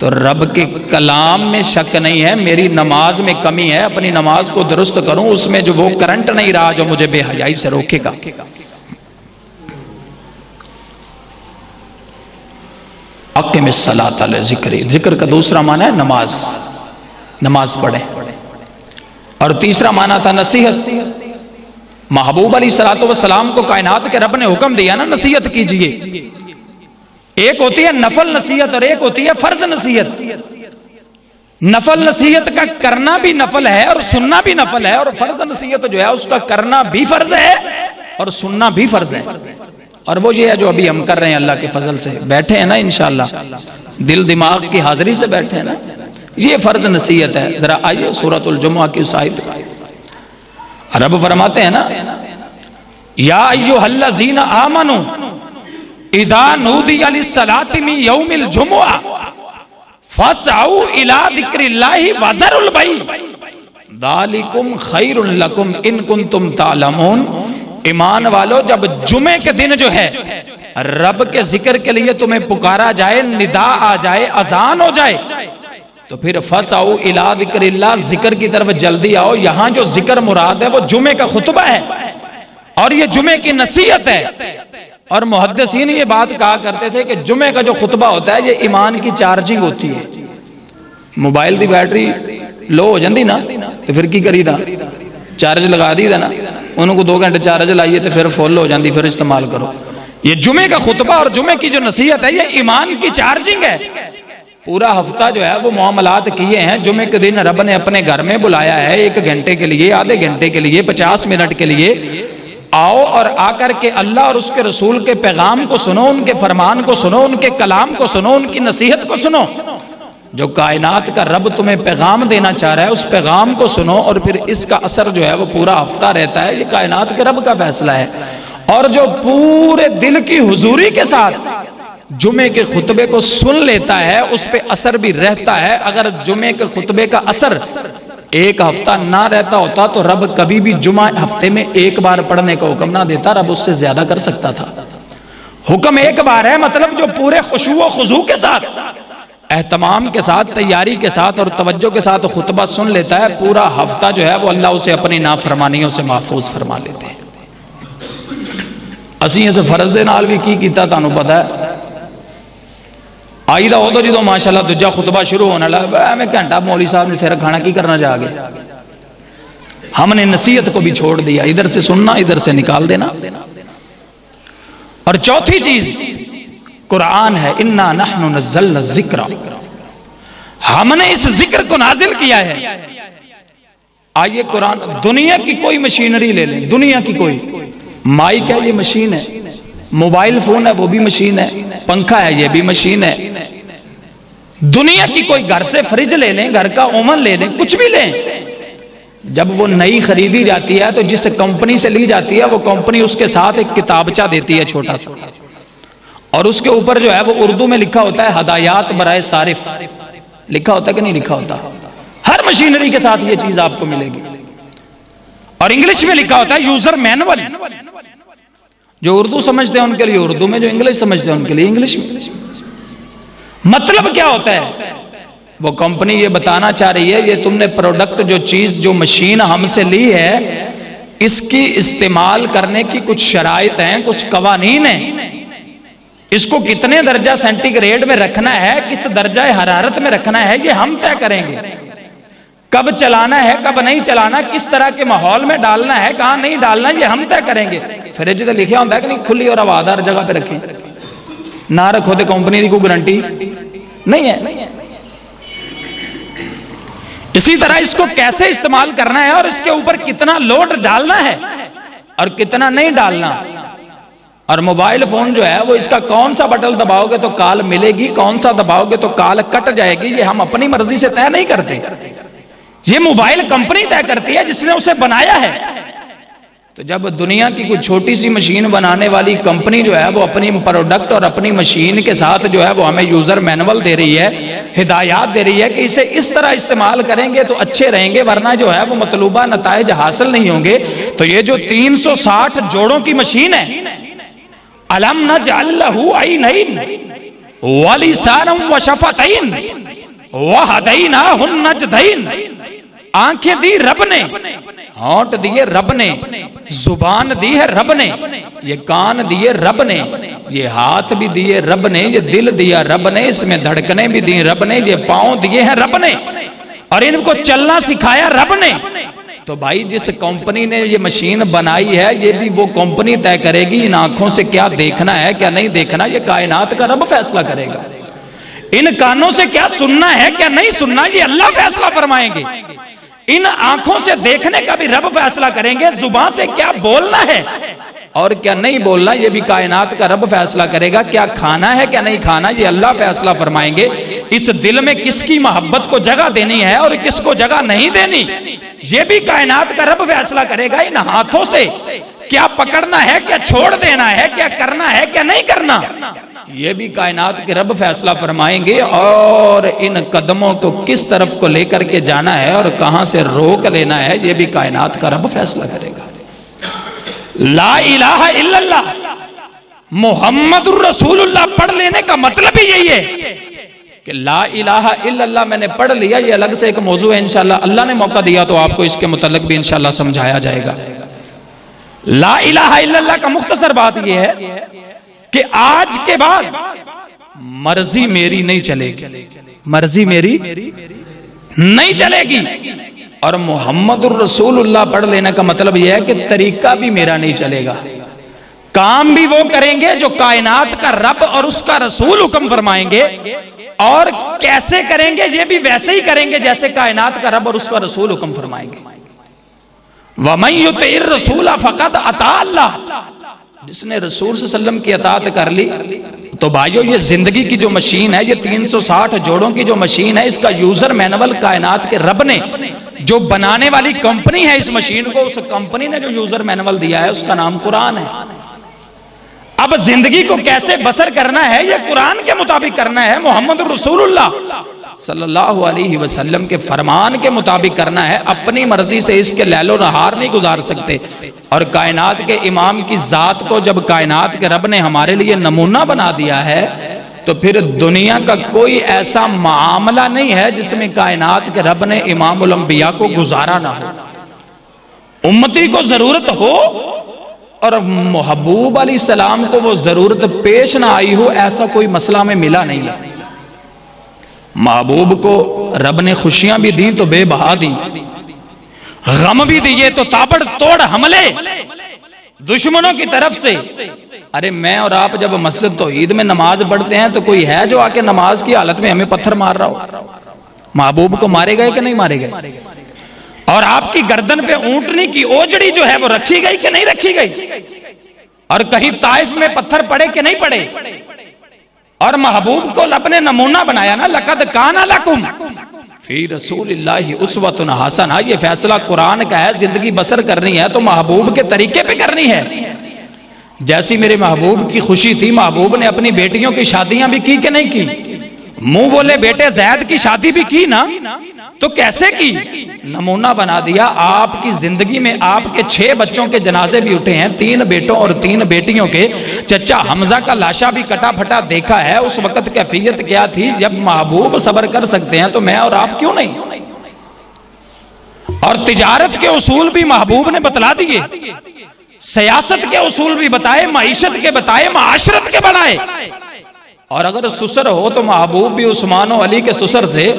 تو رب کے کلام میں شک نہیں ہے، میری نماز میں کمی ہے، اپنی نماز کو درست کروں، اس میں جو وہ کرنٹ نہیں رہا جو مجھے بے حیائی سے روکے گا۔ اقم الصلاۃ لذکری، ذکر کا دوسرا معنی ہے نماز، نماز پڑھیں۔ اور تیسرا معنی تھا نصیحت. محبوب علیہ الصلوۃ والسلام کو کائنات کے رب نے حکم دیا نا نصیحت کیجئے. ایک ہوتی ہے نفل نصیحت اور ایک ہوتی ہے فرض نصیحت. نفل نصیحت کا کرنا بھی نفل ہے اور سننا بھی نفل ہے، اور فرض نصیحت جو ہے اس کا کرنا بھی فرض ہے اور سننا بھی فرض ہے. اور وہ یہ ہے جو ابھی ہم کر رہے ہیں اللہ کے فضل سے. بیٹھے ہیں نا انشاءاللہ، دل دماغ کی حاضری سے بیٹھے ہیں نا، یہ فرض نصیحت ہے. ذرا آئیے سورۃ الجمعہ کی اس آیت رب فرماتے ہیں نا، یا ایھا الذین آمنوا اذا نودی للصلاۃ من یوم الجمعہ فاسعوا الی ذکر اللہ وذروا البیع ذالکم خیر لکم ان کنتم تعلمون. ایمان والو، جب جمعے کے دن جو ہے رب کے ذکر کے لیے تمہیں پکارا جائے، ندا آ جائے، اذان ہو جائے، تو پھر فسعوا الی ذکر اللہ، ذکر کی طرف جلدی آؤ. یہاں جو ذکر مراد ہے وہ جمعے کا خطبہ ہے اور یہ جمعے کی نصیحت ہے. اور محدثین یہ بات کہا کرتے تھے کہ جمعے کا جو خطبہ ہوتا ہے یہ ایمان کی چارجنگ ہوتی ہے. موبائل دی بیٹری لو ہو جاندی نا تو پھر کی کری دا، چارج لگا دی دا نا، انہوں کو 2 گھنٹے چارج لائیے تو پھر فل ہو جاندی، پھر استعمال کرو. یہ جمعے کا خطبہ اور جمعے کی جو نصیحت ہے یہ ایمان کی چارجنگ ہے. پورا ہفتہ جو ہے وہ معاملات کیے ہیں، جمعے کے دن رب نے اپنے گھر میں بلایا ہے 1 گھنٹے کے لیے، آدھے گھنٹے کے لیے، 50 منٹ کے لیے. آؤ اور آ کر کے اللہ اور اس کے رسول کے پیغام کو سنو، ان کے فرمان کو سنو، ان کے کلام کو سنو، ان کی نصیحت کو سنو. جو کائنات کا رب تمہیں پیغام دینا چاہ رہا ہے اس پیغام کو سنو، اور پھر اس کا اثر جو ہے وہ پورا ہفتہ رہتا ہے. یہ کائنات کے رب کا فیصلہ ہے. اور جو پورے دل کی حضوری کے ساتھ جمعے کے خطبے کو سن لیتا ہے اس پہ اثر بھی رہتا ہے. اگر جمعے کے خطبے کا اثر 1 ہفتہ نہ رہتا ہوتا تو رب کبھی بھی جمعہ ہفتے میں 1 بار پڑھنے کا حکم نہ دیتا، رب اس سے زیادہ کر سکتا تھا. حکم 1 بار ہے، مطلب جو پورے خشوع و خضوع کے ساتھ، اہتمام کے ساتھ، تیاری کے ساتھ اور توجہ کے ساتھ خطبہ سن لیتا ہے، پورا ہفتہ جو ہے وہ اللہ اسے اپنی نافرمانیوں سے محفوظ فرما لیتے ہیں. اسی اس فرض دے نال بھی کی کیتا تانوں پتہ ہے. آئی دا ہو تو جدو ماشاءاللہ دوجا خطبہ شروع ہونا لگا، میں گھنٹہ مولوی صاحب نے سیر کھانا کی کرنا چاہ گئے. ہم نے نصیحت کو بھی چھوڑ دیا، ادھر سے سننا ادھر سے نکال دینا. اور چوتھی چیز قرآن ہے، انا نحن نزلنا الذکر، ہم نے اس ذکر کو نازل کیا ہے. آئیے قرآن، دنیا کی کوئی مشینری لے لیں، دنیا کی کوئی، مائک ہے یہ مشین ہے، موبائل فون ہے وہ بھی مشین ہے، پنکھا ہے یہ بھی مشین ہے. دنیا کی کوئی گھر سے فریج لے لیں، گھر کا اوون لے لیں، کچھ بھی لیں، جب وہ نئی خریدی جاتی ہے تو جس کمپنی سے لی جاتی ہے وہ کمپنی اس کے ساتھ ایک کتابچہ دیتی ہے چھوٹا سا، اور اس کے اوپر جو ہے وہ اردو میں لکھا ہوتا ہے ہدایات برائے صارف. لکھا ہوتا ہے کہ نہیں لکھا ہوتا؟ ہر مشینری کے ساتھ یہ چیز آپ کو ملے گی. اور انگلش میں لکھا ہوتا ہے یوزر مینول، جو اردو سمجھتے ہیں ان کے لیے اردو میں، جو انگلش سمجھتے ہیں ان کے لیے انگلش میں. مطلب کیا ہوتا ہے؟ وہ کمپنی یہ بتانا چاہ رہی ہے یہ تم نے پروڈکٹ، جو چیز، جو مشین ہم سے لی ہے، اس کی استعمال کرنے کی کچھ شرائط ہیں، کچھ قوانین ہیں. اس کو کتنے درجہ سینٹی گریڈ میں رکھنا ہے، کس درجہ حرارت میں رکھنا ہے، یہ ہم طے کریں گے. کب چلانا ہے، کب نہیں چلانا، کس طرح کے ماحول میں ڈالنا ہے، کہاں نہیں ڈالنا، یہ ہم طے کریں گے. فریج تے لکھا ہوتا ہے کہ نہیں کھلی اور ہوادار جگہ پہ رکھیں، نہ رکھو تو کمپنی کی کوئی گارنٹی نہیں ہے. اسی طرح اس کو کیسے استعمال کرنا ہے اور اس کے اوپر کتنا لوڈ ڈالنا ہے اور کتنا نہیں ڈالنا. اور موبائل فون جو ہے وہ اس کا کون سا بٹن دباؤ گے تو کال ملے گی، کون سا دباؤ گے تو کال کٹ جائے گی، یہ ہم اپنی مرضی سے طے نہیں کرتے. یہ موبائل کمپنی طے کرتی ہے جس نے اسے بنایا ہے. تو جب دنیا کی کوئی چھوٹی سی مشین بنانے والی کمپنی جو ہے وہ اپنی پروڈکٹ اور اپنی مشین کے ساتھ جو ہے وہ ہمیں یوزر مینول دے رہی ہے، ہدایات دے رہی ہے کہ اسے اس طرح استعمال کریں گے تو اچھے رہیں گے، ورنہ جو ہے وہ مطلوبہ نتائج حاصل نہیں ہوں گے. تو یہ جو 360 جوڑوں کی مشین ہے، الم نجعل له عینین ولسانا وشفتین وہدیناہ النجدین، آنکھیں دی رب نے، ہونٹ دیے رب نے، زبان دی ہے رب نے، یہ کان دیے رب نے، یہ ہاتھ بھی دیے رب نے، یہ دل دیا رب نے، اس میں دھڑکنے بھی دی رب نے، یہ پاؤں دیے ہیں رب نے، اور ان کو چلنا سکھایا رب نے. تو بھائی جس کمپنی نے یہ مشین بنائی ہے یہ بھی وہ کمپنی طے کرے گی ان آنکھوں سے کیا دیکھنا ہے کیا نہیں دیکھنا، یہ کائنات کا رب فیصلہ کرے گا۔ ان کانوں سے کیا سننا ہے کیا نہیں سننا یہ اللہ فیصلہ فرمائیں گے۔ ان آنکھوں سے دیکھنے کا بھی رب فیصلہ کریں گے، زبان سے کیا بولنا ہے اور کیا نہیں بولنا یہ بھی کائنات کا رب فیصلہ کرے گا، کیا کھانا ہے کیا نہیں کھانا یہ اللہ فیصلہ فرمائیں گے۔ اس دل میں کس کی محبت کو جگہ دینی ہے اور کس کو جگہ نہیں دینی یہ بھی کائنات کا رب فیصلہ کرے گا۔ ان ہاتھوں سے کیا پکڑنا ہے کیا چھوڑ دینا ہے، کیا کرنا ہے کیا نہیں کرنا یہ بھی کائنات کے رب فیصلہ فرمائیں گے، اور ان قدموں کو کس طرف کو لے کر کے جانا ہے اور کہاں سے روک لینا ہے یہ بھی کائنات کا رب فیصلہ کرے گا۔ لا الہ الا اللہ محمد الرسول اللہ پڑھ لینے کا مطلب ہی یہی ہے کہ لا الہ الا اللہ میں نے پڑھ لیا، یہ الگ سے ایک موضوع ہے، انشاءاللہ اللہ نے موقع دیا تو آپ کو اس کے متعلق بھی انشاءاللہ سمجھایا جائے گا۔ لا الہ الا اللہ کا مختصر بات یہ ہے کہ آج کے بعد مرضی میری نہیں چلے گی، مرضی میری نہیں چلے گی، اور محمد الرسول اللہ پڑھ لینے کا مطلب یہ ہے کہ طریقہ بھی میرا نہیں چلے گا، کام بھی وہ کریں گے جو کائنات کا رب اور اس کا رسول حکم فرمائیں گے، اور کیسے کریں گے یہ بھی ویسے ہی کریں گے جیسے کائنات کا رب اور اس کا رسول حکم فرمائیں گے۔ وَمَن يُطِعِ الرَّسُولَ فَقَدْ أَطَاعَ اللَّهَ، جس نے رسول صلی اللہ علیہ وسلم کی اطاعت کر لی تو بھائیو یہ زندگی کی جو مشین ہے، یہ 360 جوڑوں کی جو مشین ہے، اس کا یوزر مینول کائنات کے رب نے، جو بنانے والی کمپنی ہے اس مشین کو، اس کمپنی نے جو یوزر مینول دیا ہے اس کا نام قرآن ہے۔ اب زندگی کو کیسے بسر کرنا ہے یہ قرآن کے مطابق کرنا ہے، محمد رسول اللہ صلی اللہ علیہ وسلم کے فرمان کے مطابق کرنا ہے، اپنی مرضی سے اس کے لیل و نہار نہیں گزار سکتے۔ اور کائنات کے امام کی ذات کو جب کائنات کے رب نے ہمارے لیے نمونہ بنا دیا ہے تو پھر دنیا کا کوئی ایسا معاملہ نہیں ہے جس میں کائنات کے رب نے امام الانبیاء کو گزارا نہ ہو، امتی کو ضرورت ہو اور محبوب علیہ السلام کو وہ ضرورت پیش نہ آئی ہو، ایسا کوئی مسئلہ میں ملا نہیں ہے۔ محبوب کو رب نے خوشیاں بھی دی تو بے بہا دی، غم بھی دیے تو تابڑ توڑ حملے دشمنوں کی طرف سے۔ ارے میں اور آپ جب مسجد توحید میں نماز پڑھتے ہیں تو کوئی ہے جو آ کے نماز کی حالت میں ہمیں پتھر مار رہا ہو؟ محبوب کو مارے گئے کہ نہیں مارے گئے؟ اور آپ کی گردن پہ اونٹنی کی اوجڑی جو ہے وہ رکھی گئی کہ نہیں رکھی گئی؟ اور کہیں طائف میں پتھر پڑے کہ نہیں پڑے؟ اور محبوب کو رب نے نمونہ بنایا نا، لقد کان لکم فی رسول اللہ اسوۃ حسنہ، یہ فیصلہ قرآن کا ہے، زندگی بسر کرنی ہے تو محبوب کے طریقے پہ کرنی ہے۔ جیسی میرے محبوب کی خوشی تھی، محبوب نے اپنی بیٹیوں کی شادیاں بھی کی کہ نہیں کی؟ منہ بولے بیٹے زید کی شادی بھی کی نا، تو کیسے کی؟ نمونہ بنا دیا۔ آپ کی زندگی میں آپ کے 6 بچوں کے جنازے بھی اٹھے ہیں، 3 بیٹوں اور 3 بیٹیوں کے۔ چچا حمزہ کا لاشا بھی کٹا پھٹا دیکھا ہے، اس وقت کیفیت کیا تھی؟ جب محبوب صبر کر سکتے ہیں تو میں اور آپ کیوں نہیں؟ اور تجارت کے اصول بھی محبوب نے بتلا دیے، سیاست کے اصول بھی بتائے، معیشت کے بتائے، معاشرت کے بنائے۔ اور اگر سسر ہو تو محبوب بھی عثمان و علی کے سسر تھے،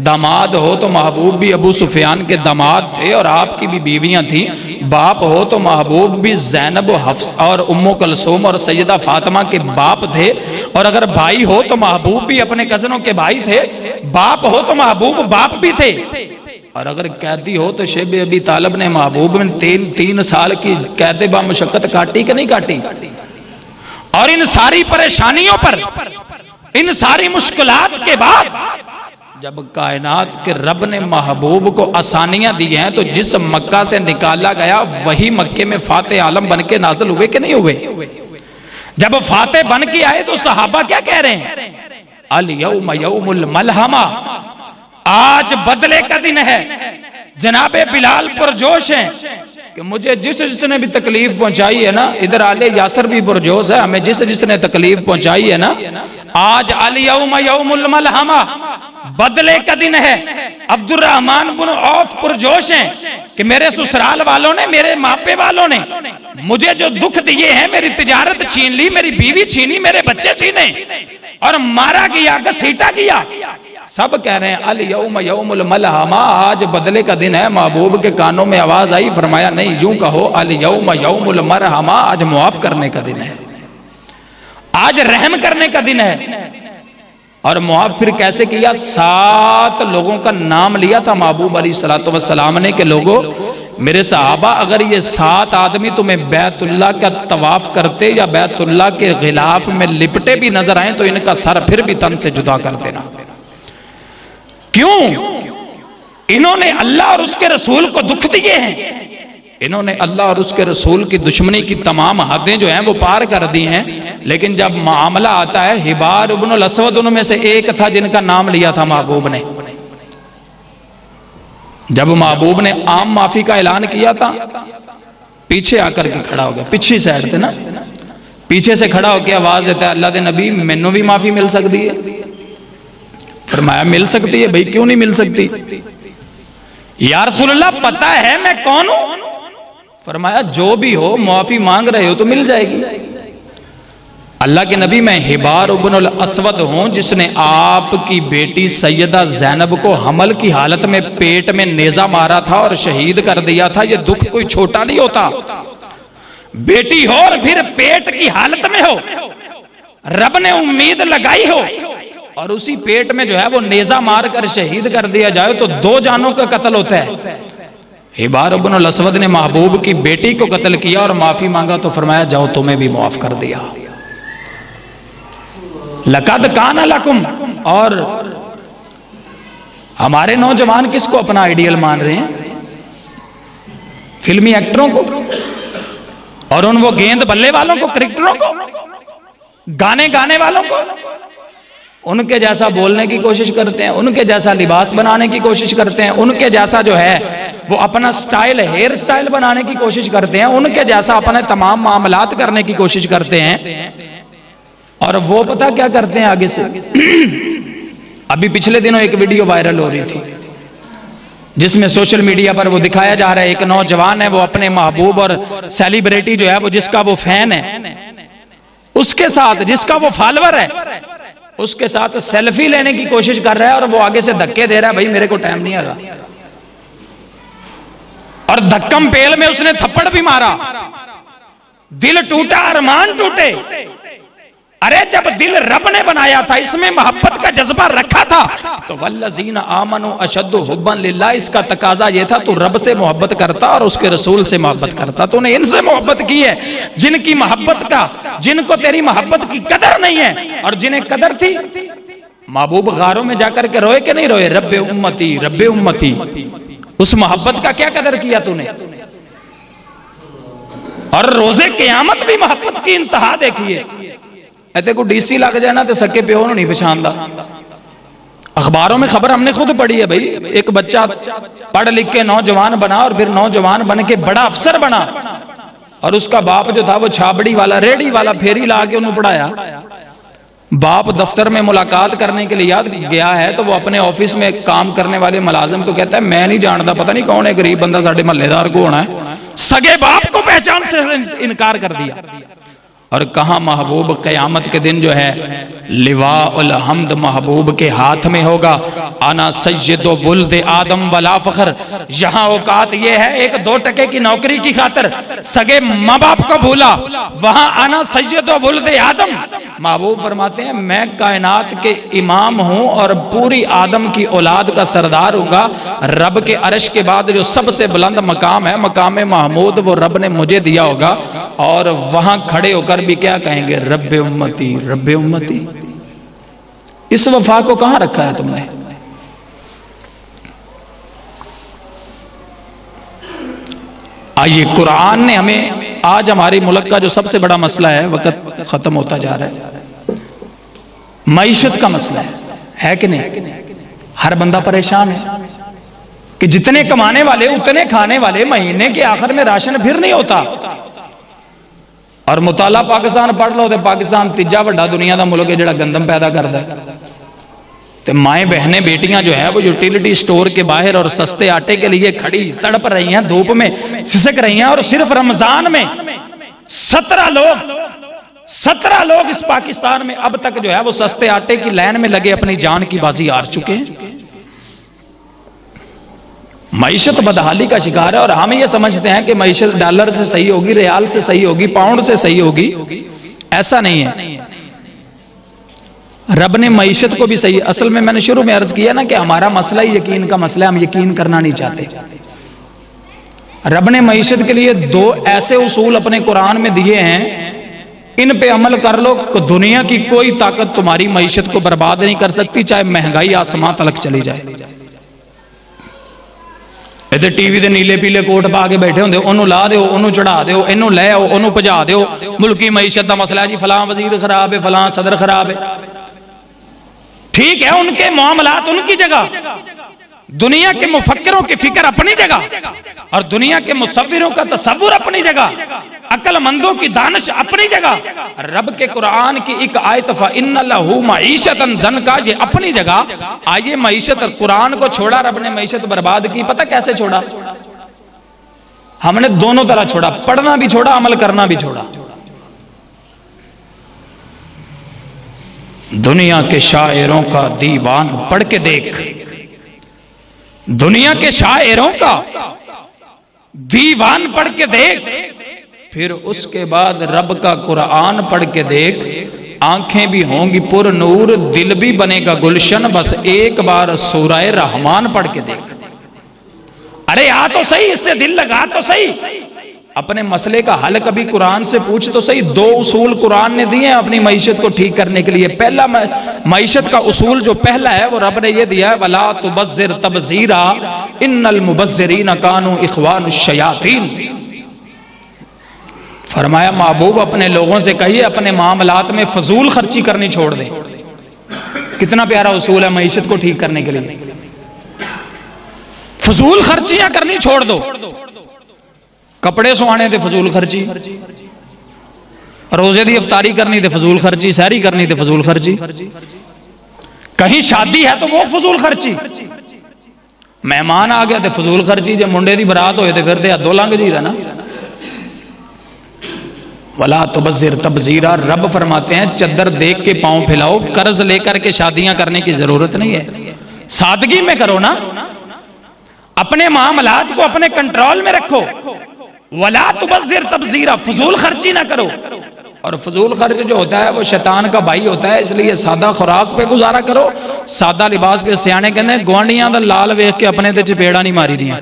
داماد ہو تو محبوب بھی ابو سفیان کے داماد تھے اور آپ کی بھی بیویاں تھیں، باپ ہو تو محبوب بھی زینب و حفص اور ام کلثوم اور سیدہ فاطمہ کے باپ تھے، اور اگر بھائی ہو تو محبوب بھی اپنے کزنوں کے بھائی تھے، باپ ہو تو محبوب باپ بھی تھے۔ اور اگر قیدی ہو تو شیب ابی طالب نے محبوب میں 3 سال کی قید با مشقت کاٹی کہ نہیں کاٹی؟ اور ان ساری پریشانیوں پر، ان ساری مشکلات کے بعد جب کائنات کے رب نے محبوب کو آسانیاں دی ہیں تو جس مکہ سے نکالا گیا وہی مکے میں فاتح عالم بن کے نازل ہوئے کہ نہیں ہوئے؟ جب فاتح بن کے آئے تو صحابہ کیا کہہ رہے ہیں؟ الیوم یوم الملحمہ، آج بدلے کا دن ہے۔ جناب بلال پرجوش ہیں کہ مجھے جس نے بھی تکلیف پہنچائی ہے نا، ادھر آلے یاسر بھی پرجوش ہے، ہمیں جس نے تکلیف پہنچائی ہے نا، آج الیوم یوم الملحمہ، بدلے کا دن ہے۔ عبد الرحمن بن عوف پرجوش ہیں کہ میرے سسرال والوں نے، میرے ماپے والوں نے مجھے جو دکھ دیے ہیں، میری تجارت چھین لی، میری بیوی چھینی، میرے بچے چھینے اور مارا گیا، گھسیٹا گیا، سب کہہ رہے ہیں الیوم یوم الملحمہ، آج بدلے کا دن ہے۔ محبوب کے کانوں میں آواز آئی، فرمایا نہیں، یوں کہو الیوم یوم المرحمہ، آج معاف کرنے کا دن ہے، آج رحم کرنے کا دن ہے۔ اور معاف پھر کیسے کیا؟ 7 لوگوں کا نام لیا تھا محبوب علیہ السلام نے کہ لوگوں میرے صحابہ، اگر یہ 7 آدمی تمہیں بیت اللہ کا طواف کرتے یا بیت اللہ کے غلاف میں لپٹے بھی نظر آئیں تو ان کا سر پھر بھی تن سے جدا کر دینا۔ کیوں؟ انہوں نے اللہ اور اس کے رسول کو دکھ دیے ہیں، انہوں نے اللہ اور اس کے رسول کی دشمنی کی تمام حدیں جو ہیں وہ پار کر دی ہیں، لیکن جب معاملہ آتا ہے، حبار ابن الاسود ان میں سے ایک تھا جن کا نام لیا تھا محبوب نے۔ جب محبوب نے عام معافی کا اعلان کیا تھا، پیچھے آ کر کے کھڑا ہو گیا، پیچھے سائڈ تھے نا، پیچھے سے کھڑا ہو کے آواز دیتا ہے اللہ دے نبی مینوں بھی معافی مل سکتی ہے؟ فرمایا مل سکتی ہے بھائی، کیوں نہیں مل سکتی؟ یا رسول اللہ پتہ ہے میں کون ہوں؟ فرمایا جو بھی ہو، معافی مانگ رہے ہو تو مل جائے گی۔ اللہ کے نبی میں حبار ابن الاسود ہوں جس نے آپ کی بیٹی سیدہ زینب کو حمل کی حالت میں پیٹ میں نیزہ مارا تھا اور شہید کر دیا تھا۔ یہ دکھ کوئی چھوٹا نہیں ہوتا، بیٹی ہو اور پھر پیٹ کی حالت میں ہو، رب نے امید لگائی ہو اور اسی پیٹ میں جو ہے وہ نیزہ مار کر شہید کر دیا جائے تو 2 جانوں کا قتل ہوتا ہے۔ حبار ابن الاسود نے محبوب کی بیٹی کو قتل کیا اور معافی مانگا تو فرمایا جاؤ تمہیں بھی معاف کر دیا۔ لقد کان لکم، اور ہمارے نوجوان کس کو اپنا آئیڈیل مان رہے ہیں؟ فلمی ایکٹروں کو، اور وہ گیند بلے والوں کو، کرکٹروں کو، گانے گانے والوں کو، ان کے جیسا بولنے کی کوشش کرتے ہیں، ان کے جیسا لباس بنانے کی کوشش کرتے ہیں، ان کے جیسا جو ہے وہ اپنا سٹائل، ہیئر سٹائل بنانے کی کوشش کرتے ہیں، ان کے جیسا اپنے تمام معاملات کرنے کی کوشش کرتے ہیں۔ اور وہ پتہ کیا کرتے ہیں آگے سے؟ ابھی پچھلے دنوں ایک ویڈیو وائرل ہو رہی تھی جس میں سوشل میڈیا پر وہ دکھایا جا رہا ہے، ایک نوجوان ہے وہ اپنے محبوب اور سیلیبریٹی جو ہے وہ جس کا وہ فین ہے، اس کے ساتھ، جس کا وہ فالوور ہے، اس کے ساتھ سیلفی لینے کی کوشش کر رہا ہے اور وہ آگے سے دھکے دے رہا ہے، بھائی میرے کو ٹائم نہیں آگا، اور دھکم پیل میں اس نے تھپڑ بھی مارا۔ دل ٹوٹا، ارمان ٹوٹے۔ ارے جب دل رب نے بنایا تھا، اس میں محبت کا جذبہ رکھا تھا تو والذین آمنوا اشد حبا للہ، اس کا تقاضا یہ تھا تو رب سے محبت کرتا اور اس کے رسول سے محبت کرتا۔ تو نے ان سے محبت کی ہے جن کی محبت کا، جن کو تیری محبت کی قدر نہیں ہے، اور جنہیں قدر تھی۔ محبوب غاروں میں جا کر کے روئے کہ نہیں روئے؟ رب امتی رب امتی۔ اس محبت کا کیا قدر کیا تو نے؟ اور روزے قیامت بھی محبت کی انتہا دیکھیے۔ ایتے کو ڈی سی لگ جائے نا تو سکے پیو نہیں پہچاندا۔ اخباروں میں خبر ہم نے خود پڑھی ہے بھائی، ایک بچہ پڑھ لکھ کے نوجوان بنا اور پھر نوجوان بن کے بڑا افسر بنا، اور اس کا باپ جو تھا وہ چھابڑی والا، ریڑی والا، پھیری لا کے انہوں پڑھایا۔ باپ دفتر میں ملاقات کرنے کے لیے یاد گیا ہے تو وہ اپنے آفس میں کام کرنے والے ملازم کو کہتا ہے میں نہیں جانتا، پتہ نہیں کون ہے غریب بندہ ساڈے محلے دار کو ہونا ہے۔ سگے باپ کو پہچان سے انکار کر دیا۔ اور کہاں محبوب قیامت کے دن جو ہے لواء الحمد محبوب کے ہاتھ میں ہوگا، انا سید ولد آدم ولا فخر۔ یہاں اوقات یہ ہے 1-2 ٹکے کی نوکری کی خاطر سگے ماں باپ کو بھولا، وہاں انا سید ولد آدم۔ محبوب فرماتے ہیں میں کائنات کے امام ہوں اور پوری آدم کی اولاد کا سردار ہوں گا۔ رب کے عرش کے بعد جو سب سے بلند مقام ہے، مقام محمود، وہ رب نے مجھے دیا ہوگا، اور وہاں کھڑے ہو کر بھی کیا کہیں گے؟ رب امتی رب امتی۔ اس وفا کو کہاں رکھا ہے تم نے؟ آئیے قرآن نے ہمیں، آج ہماری ملک کا جو سب سے بڑا مسئلہ ہے، وقت ختم ہوتا جا رہا ہے، معیشت کا مسئلہ ہے کہ نہیں؟ ہر بندہ پریشان ہے کہ جتنے کمانے والے اتنے کھانے والے، مہینے کے آخر میں راشن پھر نہیں ہوتا۔ اور مطالعہ پاکستان پڑھ لو تو پاکستان تیجا وڈا دنیا دا ملک ہے جڑا گندم پیدا کردا ہے، تو مائیں بہنیں بیٹیاں جو ہے وہ یوٹیلیٹی سٹور کے باہر اور سستے آٹے کے لیے کھڑی تڑپ رہی ہیں، دھوپ میں سسک رہی ہیں، اور صرف رمضان میں 17 لوگ 17 لوگ اس پاکستان میں اب تک جو ہے وہ سستے آٹے کی لائن میں لگے اپنی جان کی بازی ہار چکے ہیں. معیشت بدحالی کا شکار ہے، اور ہم یہ سمجھتے ہیں کہ معیشت ڈالر سے صحیح ہوگی، ریال سے صحیح ہوگی، پاؤنڈ سے صحیح ہوگی. ایسا نہیں ہے. رب نے معیشت کو بھی صحیح، اصل میں نے شروع میں عرض کیا نا کہ ہمارا مسئلہ ہی یقین کا مسئلہ ہے، ہم یقین کرنا نہیں چاہتے. رب نے معیشت کے لیے 2 ایسے اصول اپنے قرآن میں دیے ہیں، ان پہ عمل کر لو، دنیا کی کوئی طاقت تمہاری معیشت کو برباد نہیں کر سکتی، چاہے مہنگائی آسمان تلک چلی جائے. ادھر ٹی وی دے نیلے پیلے کوٹ پا کے بیٹھے ہوندے، انہوں لا دیو، انہوں چڑھا دیو، انہوں لے آؤ، انہوں پجا دیو، ملکی معیشت دا مسئلہ ہے جی، فلاں وزیر خراب ہے، فلاں صدر خراب ہے. ٹھیک ہے، ان کے معاملات ان کی جگہ، دنیا کے مفکروں کی فکر اپنی جگہ، اور دنیا کے مصوروں کا تصور اپنی جگہ، عقل مندوں کی دانش اپنی جگہ. رب کے قرآن کی ایک آیت فَإِنَّ لَهُ مَعِيشَةً ضَنْكَ، یہ اپنی جگہ. آئیے معیشت، قرآن کو چھوڑا رب نے، معیشت برباد کی. پتہ کیسے چھوڑا؟ ہم نے دونوں طرح چھوڑا، پڑھنا بھی چھوڑا، عمل کرنا بھی چھوڑا. دنیا کے شاعروں کا دیوان پڑھ کے دیکھ، دنیا کے شاعروں کا دیوان پڑھ کے دیکھ، پھر اس کے بعد رب کا قرآن پڑھ کے دیکھ. آنکھیں بھی ہوں گی پر نور، دل بھی بنے گا گلشن، بس ایک بار سورہ رحمان پڑھ کے دیکھ. ارے آ تو صحیح، اس سے دل لگا تو صحیح، اپنے مسئلے کا حل کبھی قرآن سے پوچھ تو صحیح. 2 اصول قرآن نے دیے ہیں اپنی معیشت کو ٹھیک کرنے کے لیے. پہلا معیشت کا اصول جو پہلا ہے وہ رب نے یہ دیا ہے وَلَا تُبَذِّرْ تَبْذِيرًا إِنَّ الْمُبَذِّرِينَ كَانُوا إِخْوَانُ الشَّيَاطِينَ. فرمایا محبوب اپنے لوگوں سے کہیے اپنے معاملات میں فضول خرچی کرنی چھوڑ دیں. کتنا پیارا اصول ہے معیشت کو ٹھیک کرنے کے لیے. فضول خرچیاں کرنی چھوڑ دو. کپڑے سوانے تھے فضول خرچی، روزے دی افطاری کرنی تھے فضول خرچی، سحری کرنی تھے فضول خرچی، کہیں شادی ہے تو وہ فضول خرچی، مہمان آ گیا تھے فضول خرچی، جب منڈے دی برات ہوئے تھے پھر تھے دو لنگ جی تھا نا. وَلَا تُبَذِّرْ تَبْذِيرًا، رب فرماتے ہیں چادر دیکھ کے پاؤں پھیلاؤ. قرض لے کر کے شادیاں کرنے کی ضرورت نہیں ہے، سادگی میں کرو نا. اپنے معاملات کو اپنے کنٹرول میں رکھو. وَلَا تُبَذِّرْ تَبْذِيرًا، فضول خرچی نہ کرو. اور فضول خرچ جو ہوتا ہے وہ شیطان کا بھائی ہوتا ہے، اس لیے سادہ خوراک پہ گزارا کرو، سادہ لباس پہ. سیانے کہنے گوانڈیاں دا لال ویخ کے اپنے تے چپیڑا نہیں ماری دیاں،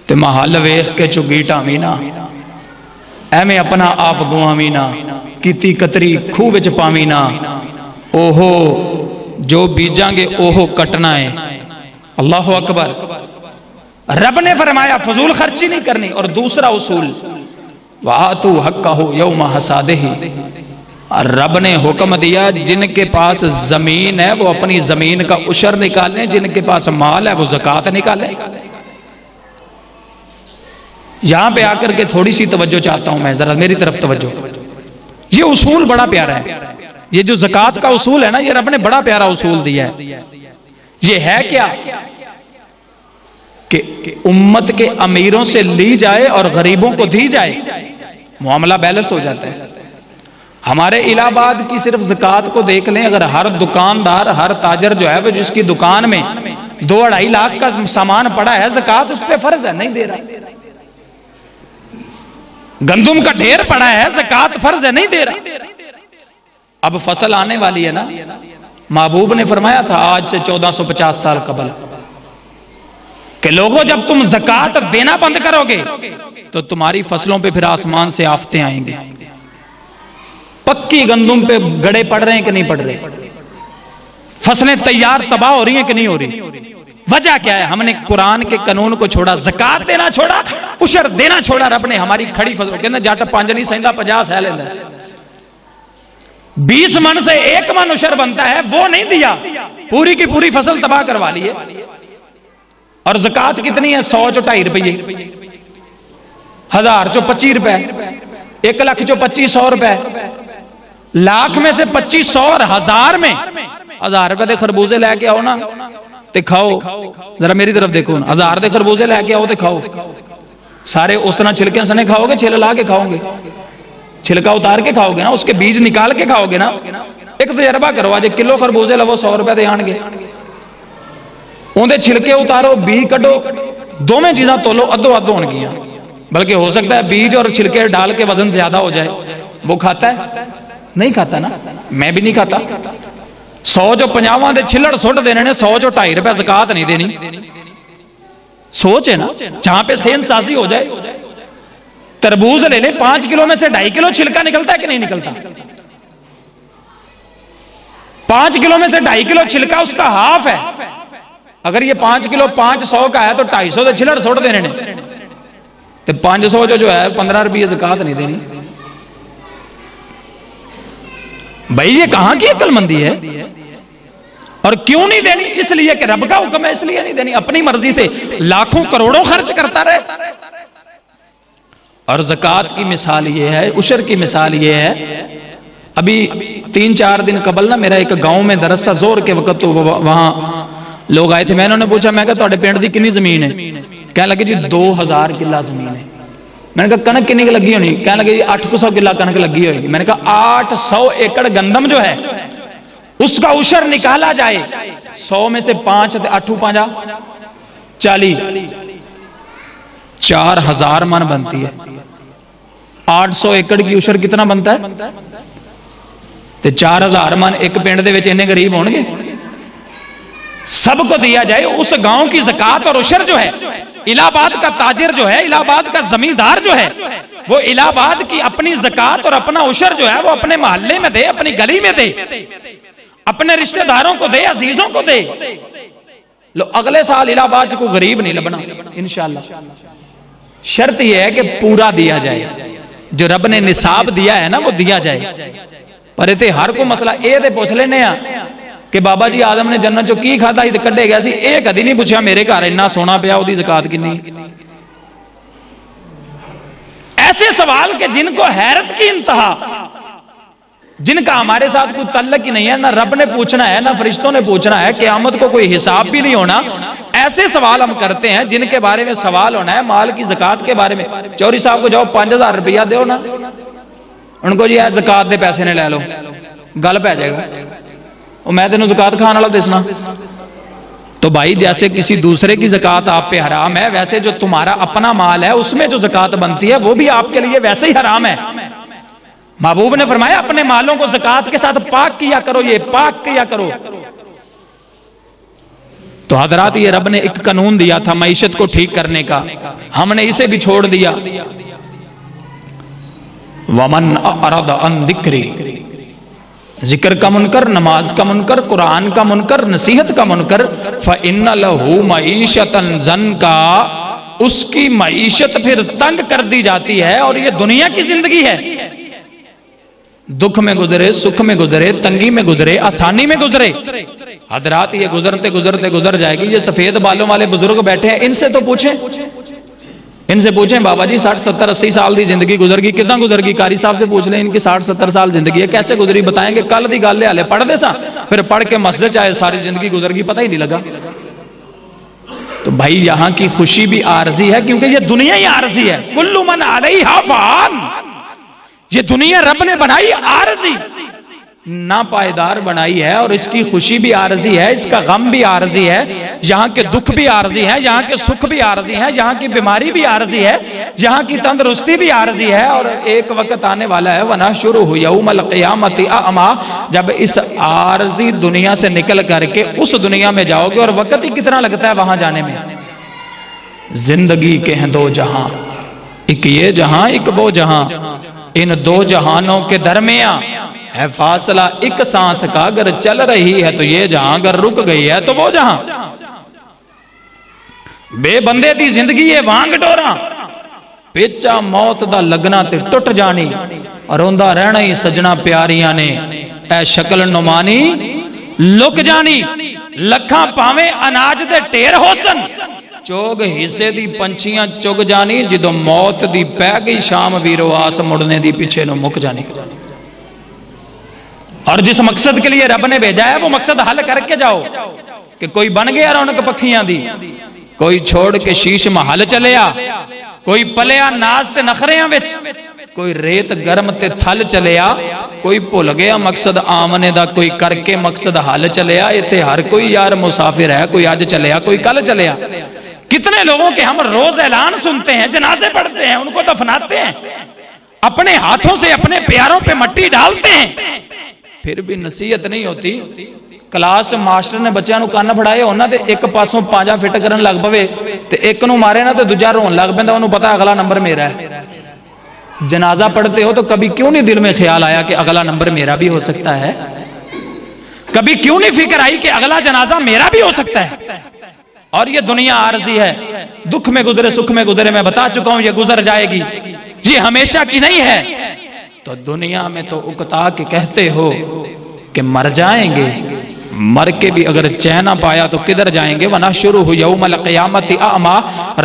تے محل ویخ کے چگی ٹامی نا، ایویں اپنا آپ گوامی نا، کیتی کتری کھوہ وچ پامی نا. اوہو جو بیجاں گے اوہو کٹنا ہے. اللہ اکبر. رب نے فرمایا فضول خرچی نہیں کرنی. اور دوسرا اصول وَآتُوا حَقَّهُ يَوْمَ حَصَادِهِ، رب نے حکم دیا جن کے پاس زمین ہے وہ اپنی زمین کا عشر نکالیں، جن کے پاس مال ہے وہ زکوٰۃ نکالیں. یہاں پہ آ کر کے تھوڑی سی توجہ چاہتا ہوں میں، ذرا میری طرف توجہ. یہ اصول بڑا پیارا ہے، یہ جو زکوٰۃ کا اصول ہے نا، یہ رب نے بڑا پیارا اصول دیا ہے. یہ ہے کیا کہ امت کے امیروں سے لی جائے اور غریبوں کو دی جائے، معاملہ بیلنس ہو جاتا ہے. ہمارے الہ آباد کی صرف زکوٰۃ کو دیکھ لیں، اگر ہر دکاندار، ہر تاجر جو ہے وہ جس کی دکان میں 2-2.5 لاکھ کا سامان پڑا ہے، زکوٰۃ اس پہ فرض ہے، نہیں دے رہا. گندم کا ڈھیر پڑا ہے، زکوٰۃ فرض ہے، نہیں دے رہا. اب فصل آنے والی ہے نا، محبوب نے فرمایا تھا آج سے 1450 سال قبل کہ لوگوں جب تم زکوٰۃ دینا بند کرو گے تو تمہاری فصلوں پہ پھر آسمان سے آفتیں آئیں گے. پکی گندم پہ گڑے پڑ رہے ہیں کہ نہیں پڑ رہے؟ فصلیں تیار تباہ ہو رہی ہیں کہ نہیں ہو رہی؟ وجہ کیا ہے؟ ہم نے قرآن کے قانون کو چھوڑا، زکوٰۃ دینا چھوڑا، عشر دینا چھوڑا. رب نے ہماری کھڑی فصل کہنا جاٹا 5 نہیں سہندا 50 ہے لیندہ، 20 من سے 1 من عشر بنتا ہے، وہ نہیں دیا، پوری کی پوری فصل تباہ کروا لیے. اور زکوٰۃ کتنی ہے؟ 100 چو 2.5 روپے، 1000 چو 25 روپے، 1 لاکھ چو 2500 روپے. لاکھ میں سے 2500 اور 1000 میں 1000 روپے دے خربوزے لے کے آؤ نا تے کھاؤ. ذرا میری طرف دیکھو نا، 1000 دے خربوزے لے کے آؤ تے کھاؤ. سارے اس طرح چھلکے سنے کھاؤ گے، چھل لا کے کھاؤ گے؟ چھلکا اتار کے کھاؤ گے نا، اس کے بیج نکال کے کھاؤ گے نا. ایک تجربہ کرو، آج 1 کلو خربوزے لو 100 روپے دے آن گے. اندر چھلکے اتارو، بی کڈو، دونوں چیزاں تولو ادو ادو ہون گیا. بلکہ ہو سکتا ہے بیج اور چھلکے ڈال کے وزن زیادہ ہو جائے. وہ کھاتا ہے؟ نہیں کھاتا نا، میں بھی نہیں کھاتا. 100 جو 50 دے چھلڑ سٹ دینے نے، 100 جو 2.5 روپے زکات نہیں دینی. سوچ ہے نا، جہاں پہ سین سازی ہو جائے. تربوز لے لیں، 5 کلو میں سے 2.5 کلو چھلکا نکلتا ہے کہ نہیں نکلتا؟ 5 کلو میں سے 2.5 کلو چھلکا اس کا ہاف ہے. اگر یہ 5 کلو 500 کا ہے تو 250 دے چھلڑ سٹ دینے نے، تو 500 جو ہے 15 روپے زکات نہیں دینی. بھائی یہ کہاں کی عقل مندی ہے؟ اور کیوں نہیں دینی؟ اس لیے کہ رب کا حکم ہے، اس لیے نہیں دینی. اپنی مرضی سے لاکھوں کروڑوں خرچ کرتا رہے. اور زکات کی مثال یہ ہے، عشر کی مثال یہ ہے. ابھی 3-4 دن قبل نا میرا ایک گاؤں میں درس تھا، زور کے وقت تو وہاں لوگ آئے تھے. میں انہوں نے پوچھا، میں کہا تواڈے پنڈ دی کنی زمین ہے؟ کہنے لگے جی 2000 کلہ زمین ہے. میں نے کہا کنک کنی لگی ہونی؟ کہنے لگے جی 800 کلہ کنک لگی ہوئی. میں نے کہا 800 ایکڑ گندم جو ہے اس کا عشر نکالا جائے، 100 میں سے 5 8 5 40 4000 من بنتی ہے. 800 ایکڑ کی عشر کتنا بنتا ہے؟ تے 4000 من ایک پنڈ دے وچ اتنے غریب ہون گے؟ سب کو دیا جائے. اس گاؤں کی زکات اور عشر جو ہے، الہ آباد کا تاجر جو ہے، الہ آباد کا زمیندار جو ہے، وہ الہ آباد کی اپنی زکات اور اپنا عشر جو ہے وہ اپنے محلے میں دے، اپنی گلی میں دے، اپنے رشتہ داروں کو دے، عزیزوں کو دے. لو اگلے سال الہ آباد کو غریب نہیں لبنا انشاءاللہ. شرط یہ ہے کہ پورا دیا جائے، جو رب نے نصاب دیا ہے نا وہ دیا جائے. پر اتنے ہر کو مسئلہ اے دے پوچھ لینے کہ بابا جی آدم نے جنت جو کی کھاتا ہی کڈے گیا سی، اے کدی نہیں پوچھا میرے گھر اتنا سونا پیا وہ زکات کنی. ایسے سوال کہ جن کو حیرت کی انتہا، جن کا ہمارے ساتھ کوئی تعلق ہی نہیں ہے، نہ رب نے پوچھنا ہے نہ فرشتوں نے پوچھنا ہے، قیامت کو کوئی حساب بھی نہیں ہونا. ایسے سوال ہم کرتے ہیں جن کے بارے میں سوال ہونا ہے مال کی زکات کے بارے میں. چوری صاحب کو جاؤ 5000 روپیہ دیو نا، ان کو جی یار زکات دے پیسے نے لے لو، گل پہ جائے گا. میں تینوں زکات کھانے والا دسنا. تو بھائی جیسے کسی دوسرے کی زکات آپ پہ حرام ہے، ویسے جو تمہارا اپنا مال ہے اس میں جو زکات بنتی ہے وہ بھی آپ کے لیے ویسے ہی حرام ہے. محبوب نے فرمایا اپنے مالوں کو زکات کے ساتھ پاک کیا کرو، یہ پاک کیا کرو. تو حضرات یہ رب نے ایک قانون دیا تھا معیشت کو ٹھیک کرنے کا، ہم نے اسے بھی چھوڑ دیا. وَمَنْ أَعْرَضَ عَنْ ذِكْرِي، ذکر کا منکر، نماز کا منکر، قرآن کا منکر، نصیحت کا منکر، فَإِنَّ لَهُ مَعِيشَةً ضَنْكَا، اس کی معیشت پھر تنگ کر دی جاتی ہے. اور یہ دنیا کی زندگی ہے، دکھ میں گزرے، سکھ میں گزرے، تنگی میں گزرے، آسانی میں گزرے. حضرات یہ گزرتے گزرتے گزر جائے گی. یہ سفید بالوں والے بزرگ بیٹھے ہیں، ان سے تو پوچھیں، ان سے پوچھیں بابا جی 60 70 80 سال دی زندگی گزر گئی، کتنا گزر گئی؟ قاری صاحب سے پوچھ لیں ان کی 60 70 سال زندگی ہے کیسے گزری، بتائیں گے کل دی گل ہالے پڑھ دے سا، پھر پڑھ کے مسجد چاہے ساری زندگی گزر گئی پتہ ہی نہیں لگا. تو بھائی یہاں کی خوشی بھی عارضی ہے، کیونکہ یہ دنیا ہی عارضی ہے. کل من علیہا فان، یہ دنیا رب نے بنائی عارضی، ناپائیدار بنائی ہے. اور اس کی خوشی بھی عارضی ہے، اس کا غم بھی عارضی ہے، یہاں کے دکھ بھی عارضی ہے، یہاں کے سکھ بھی عارضی ہے، یہاں کی بیماری بھی عارضی ہے، یہاں کی تندرستی بھی عارضی ہے. اور ایک وقت آنے والا ہے وَنَحْشُرُهُ يَوْمَ الْقِيَامَةِ أَعْمَى، جب اس عارضی دنیا سے نکل کر کے اس دنیا میں جاؤ گے. اور وقت ہی کتنا لگتا ہے وہاں جانے میں. زندگی کے ہیں 2 جہاں، ایک یہ جہاں ایک وہ جہاں، ان 2 جہانوں کے درمیان ہے فاصلہ ایک سانس کا. اگر چل رہی ہے تو یہ جہاں، اگر رک گئی ہے تو وہ جہاں. بے بندے دی زندگی ہے وانگ ڈورا، پیچا موت دا لگنا تے ٹٹ جانی، روندا رہنا ہی سجنا پیاریاں نے اے شکل نمانی لک جانی. لکھاں پاویں اناج دے ٹیر ہو سن، چوگ حصے دی پنچیاں چگ جانی. جدو موت دی پہ گئی شام ویرو آس مڑنے دی پیچھے نو مک جانی. اور جس مقصد کے لیے رب نے بھیجا ہے وہ مقصد حل کر کے جاؤ. کہ کوئی بن گیا رونق پکھیاں دی، کوئی چھوڑ کے شیش محل چلیا، کوئی پلیا ناز تے نخریاں وچ، کوئی ریت گرم تے تھل چلیا، کوئی بھول گیا مقصد آمنے دا، کوئی کر کے مقصد حل چلیا. ایتھے ہر کوئی یار مسافر ہے، کوئی آج چلیا کوئی کل چلیا. کتنے لوگوں کے ہم روز اعلان سنتے ہیں، جنازے پڑھتے ہیں، ان کو دفناتے ہیں، اپنے ہاتھوں سے اپنے پیاروں پہ مٹی ڈالتے ہیں، پھر بھی نصیحت نہیں ہوتی. کلاس ماسٹر نے بچیاں نو کان پھڑائے ہونا تے ایک پاسوں پانجا فٹ کرن لگ پوے تے ایک نو مارے نا تے دوجا رون لگ پیندا، اونوں پتہ اگلا نمبر میرا ہے. جنازہ پڑھتے ہو تو کبھی کیوں نہیں دل میں خیال آیا کہ اگلا نمبر میرا بھی ہو سکتا ہے؟ کبھی کیوں نہیں فکر آئی کہ اگلا جنازہ میرا بھی ہو سکتا ہے؟ اور یہ دنیا عارضی ہے، دکھ میں گزرے سکھ میں گزرے، میں بتا چکا ہوں یہ گزر جائے گی، یہ ہمیشہ کی نہیں ہے. تو دنیا میں تو اکتا کے کہتے ہو کہ مر جائیں گے، مر کے بھی اگر چین نہ پایا تو کدھر جائیں گے؟ وَنَحْشُرُهُ يَوْمَ الْقِيَامَةِ أَعْمَى.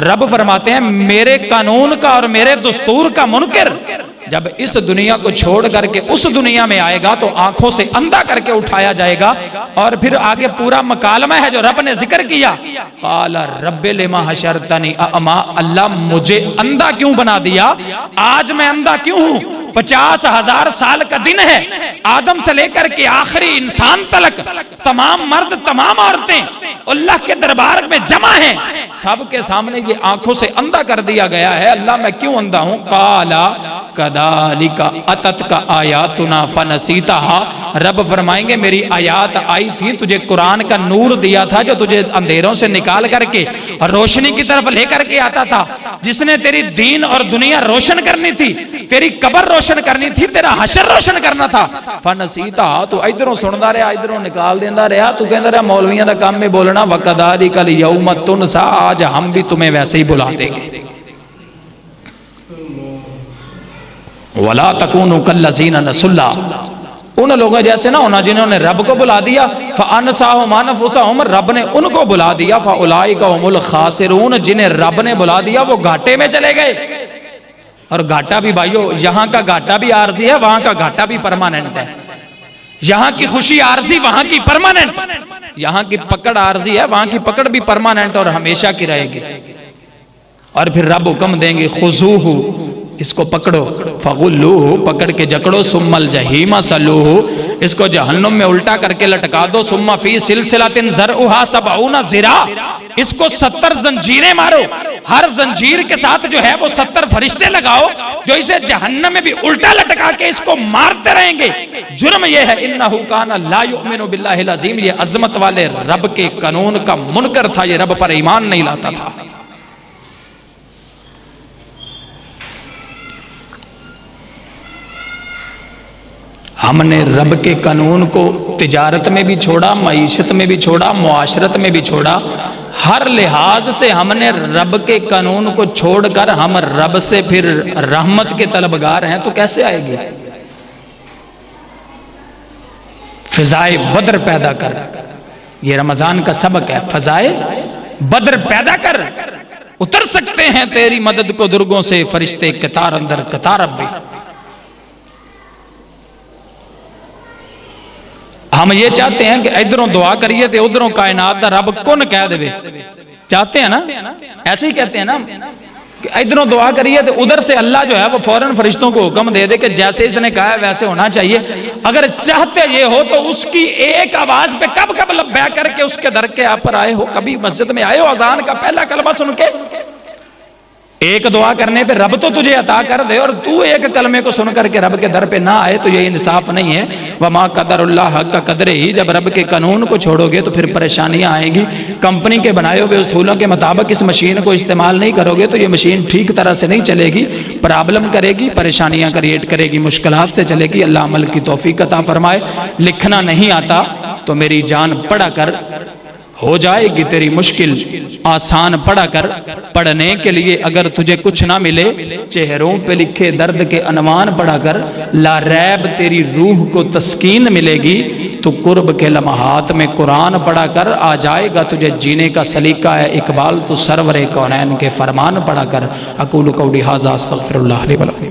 رب فرماتے ہیں میرے قانون کا اور میرے دستور کا منکر جب اس دنیا کو چھوڑ کر کے اس دنیا میں آئے گا تو آنکھوں سے اندھا کر کے اٹھایا جائے گا. اور پھر آگے پورا مکالمہ ہے جو رب نے ذکر کیا، قال رب لما حشرتنی اعمی، اللہ مجھے اندھا کیوں بنا دیا؟ آج میں اندھا کیوں ہوں؟ 50,000 سال کا دن ہے، آدم سے لے کر کے آخری انسان تلک تمام مرد تمام عورتیں اللہ کے دربار میں جمع ہیں، سب کے سامنے یہ آنکھوں سے اندھا کر دیا گیا ہے. اللہ میں کیوں اندھا ہوں؟ قال کذالک اتتک آیاتنا فنسیتها. رب فرمائیں گے میری آیات آئی تھی، تجھے قرآن کا نور دیا تھا جو تجھے اندھیروں سے نکال کر کے روشنی کی طرف لے کر کے آتا تھا، جس نے تیری دین اور دنیا روشن کرنی تھی، تیری قبر روشن کرنی تھی، تیرا حشر روشن کرنا تھا. فنسیتها. تو ادھروں سندا رہا ادھروں نکال دیندا رہا، تو کہندا رہا مولویاں دا کام میں بولنا، وکذالک الیوم تنسا، آج ہم بھی تمہیں ویسے ہی بلا دیں گے. وَلَا تَكُونُوا كَالَّذِينَ نَسُوا اللَّهَ. ان لوگوں جیسے نہ ہونا جنہوں نے رب کو بلا دیا، فَأَنْسَاهُمْ أَنفُسَهُمْ، رب نے ان کو بلا دیا، فَأُولَئِكَ هُمُ الْخَاسِرُونَ، جنہیں رب نے بلا دیا وہ گھاٹے میں چلے گئے. اور گھاٹا بھی بھائیو، یہاں کا گھاٹا بھی عارضی ہے، وہاں کا گھاٹا بھی پرماننٹ ہے. یہاں کی خوشی عارضی، وہاں کی پرماننٹ. یہاں کی پکڑ عارضی ہے، وہاں کی پکڑ بھی پرماننٹ اور ہمیشہ کی رہے گی. اور پھر رب حکم دیں گے خذوہ، اس کو پکڑو، فغلوہ، پکڑ کے جکڑو، ثم الجحیم صلوہ، اس کو جہنم میں الٹا کر کے لٹکا دو، ثم فی سلسلۃ ذرعها 70 ذراع، اس کو 70 زنجیریں مارو، ہر زنجیر کے ساتھ جو ہے وہ 70 فرشتے لگاؤ جو اسے جہنم میں بھی الٹا لٹکا کے اس کو مارتے رہیں گے. جرم یہ ہے انہ کان لا یؤمن باللہ العظیم، یہ عظمت والے رب کے قانون کا منکر تھا، یہ رب پر ایمان نہیں لاتا تھا. ہم نے رب کے قانون کو تجارت میں بھی چھوڑا، معیشت میں بھی چھوڑا، معاشرت میں بھی چھوڑا. ہر لحاظ سے ہم نے رب کے قانون کو چھوڑ کر ہم رب سے پھر رحمت کے طلبگار ہیں، تو کیسے آئے گی؟ فضائے بدر پیدا کر، یہ رمضان کا سبق ہے. فضائے بدر پیدا کر، اتر سکتے ہیں تیری مدد کو درگوں سے فرشتے قطار اندر قطار. اب بھی ہم یہ چاہتے ہیں کہ ادھروں دعا کریے تے ادھروں کائنات دا رب کن کہہ دے، چاہتے ہیں نا؟ ایسے ہی کہتے ہیں نا کہ ادھروں دعا کریے تے ادھر سے اللہ جو ہے وہ فوراً فرشتوں کو حکم دے دے کہ جیسے اس نے کہا ہے ویسے ہونا چاہیے. اگر چاہتے یہ ہو تو اس کی ایک آواز پہ کب کب لبیک کر کے اس کے در کے آپ پر آئے ہو؟ کبھی مسجد میں آئے ہو اذان کا پہلا کلمہ سن کے؟ ایک دعا کرنے پہ رب تو تجھے عطا کر دے اور تو ایک کلمے کو سن کر کے رب کے در پہ نہ آئے تو یہ انصاف نہیں ہے. وما قدر اللہ حق قدر ہی، جب رب کے قانون کو چھوڑو گے تو پھر پریشانیاں آئیں گی. کمپنی کے بنائے ہوئے اصولوں کے مطابق اس مشین کو استعمال نہیں کرو گے تو یہ مشین ٹھیک طرح سے نہیں چلے گی، پرابلم کرے گی، پریشانیاں کریٹ کرے گی، مشکلات سے چلے گی. اللہ عمل کی توفیق عطا فرمائے. لکھنا نہیں آتا تو میری جان پڑھا کر، ہو جائے گی تیری مشکل آسان. پڑھا کر، پڑھنے کے لیے اگر تجھے کچھ نہ ملے، چہروں پہ لکھے درد کے عنوان پڑھا کر، لا ریب تیری روح کو تسکین ملے گی. تو قرب کے لمحات میں قرآن پڑھا کر، آ جائے گا تجھے جینے کا سلیقہ ہے اقبال. تو سرور کونین کے فرمان پڑھا کر. اقول قولی ھذا استغفر اللہ لی ولکم.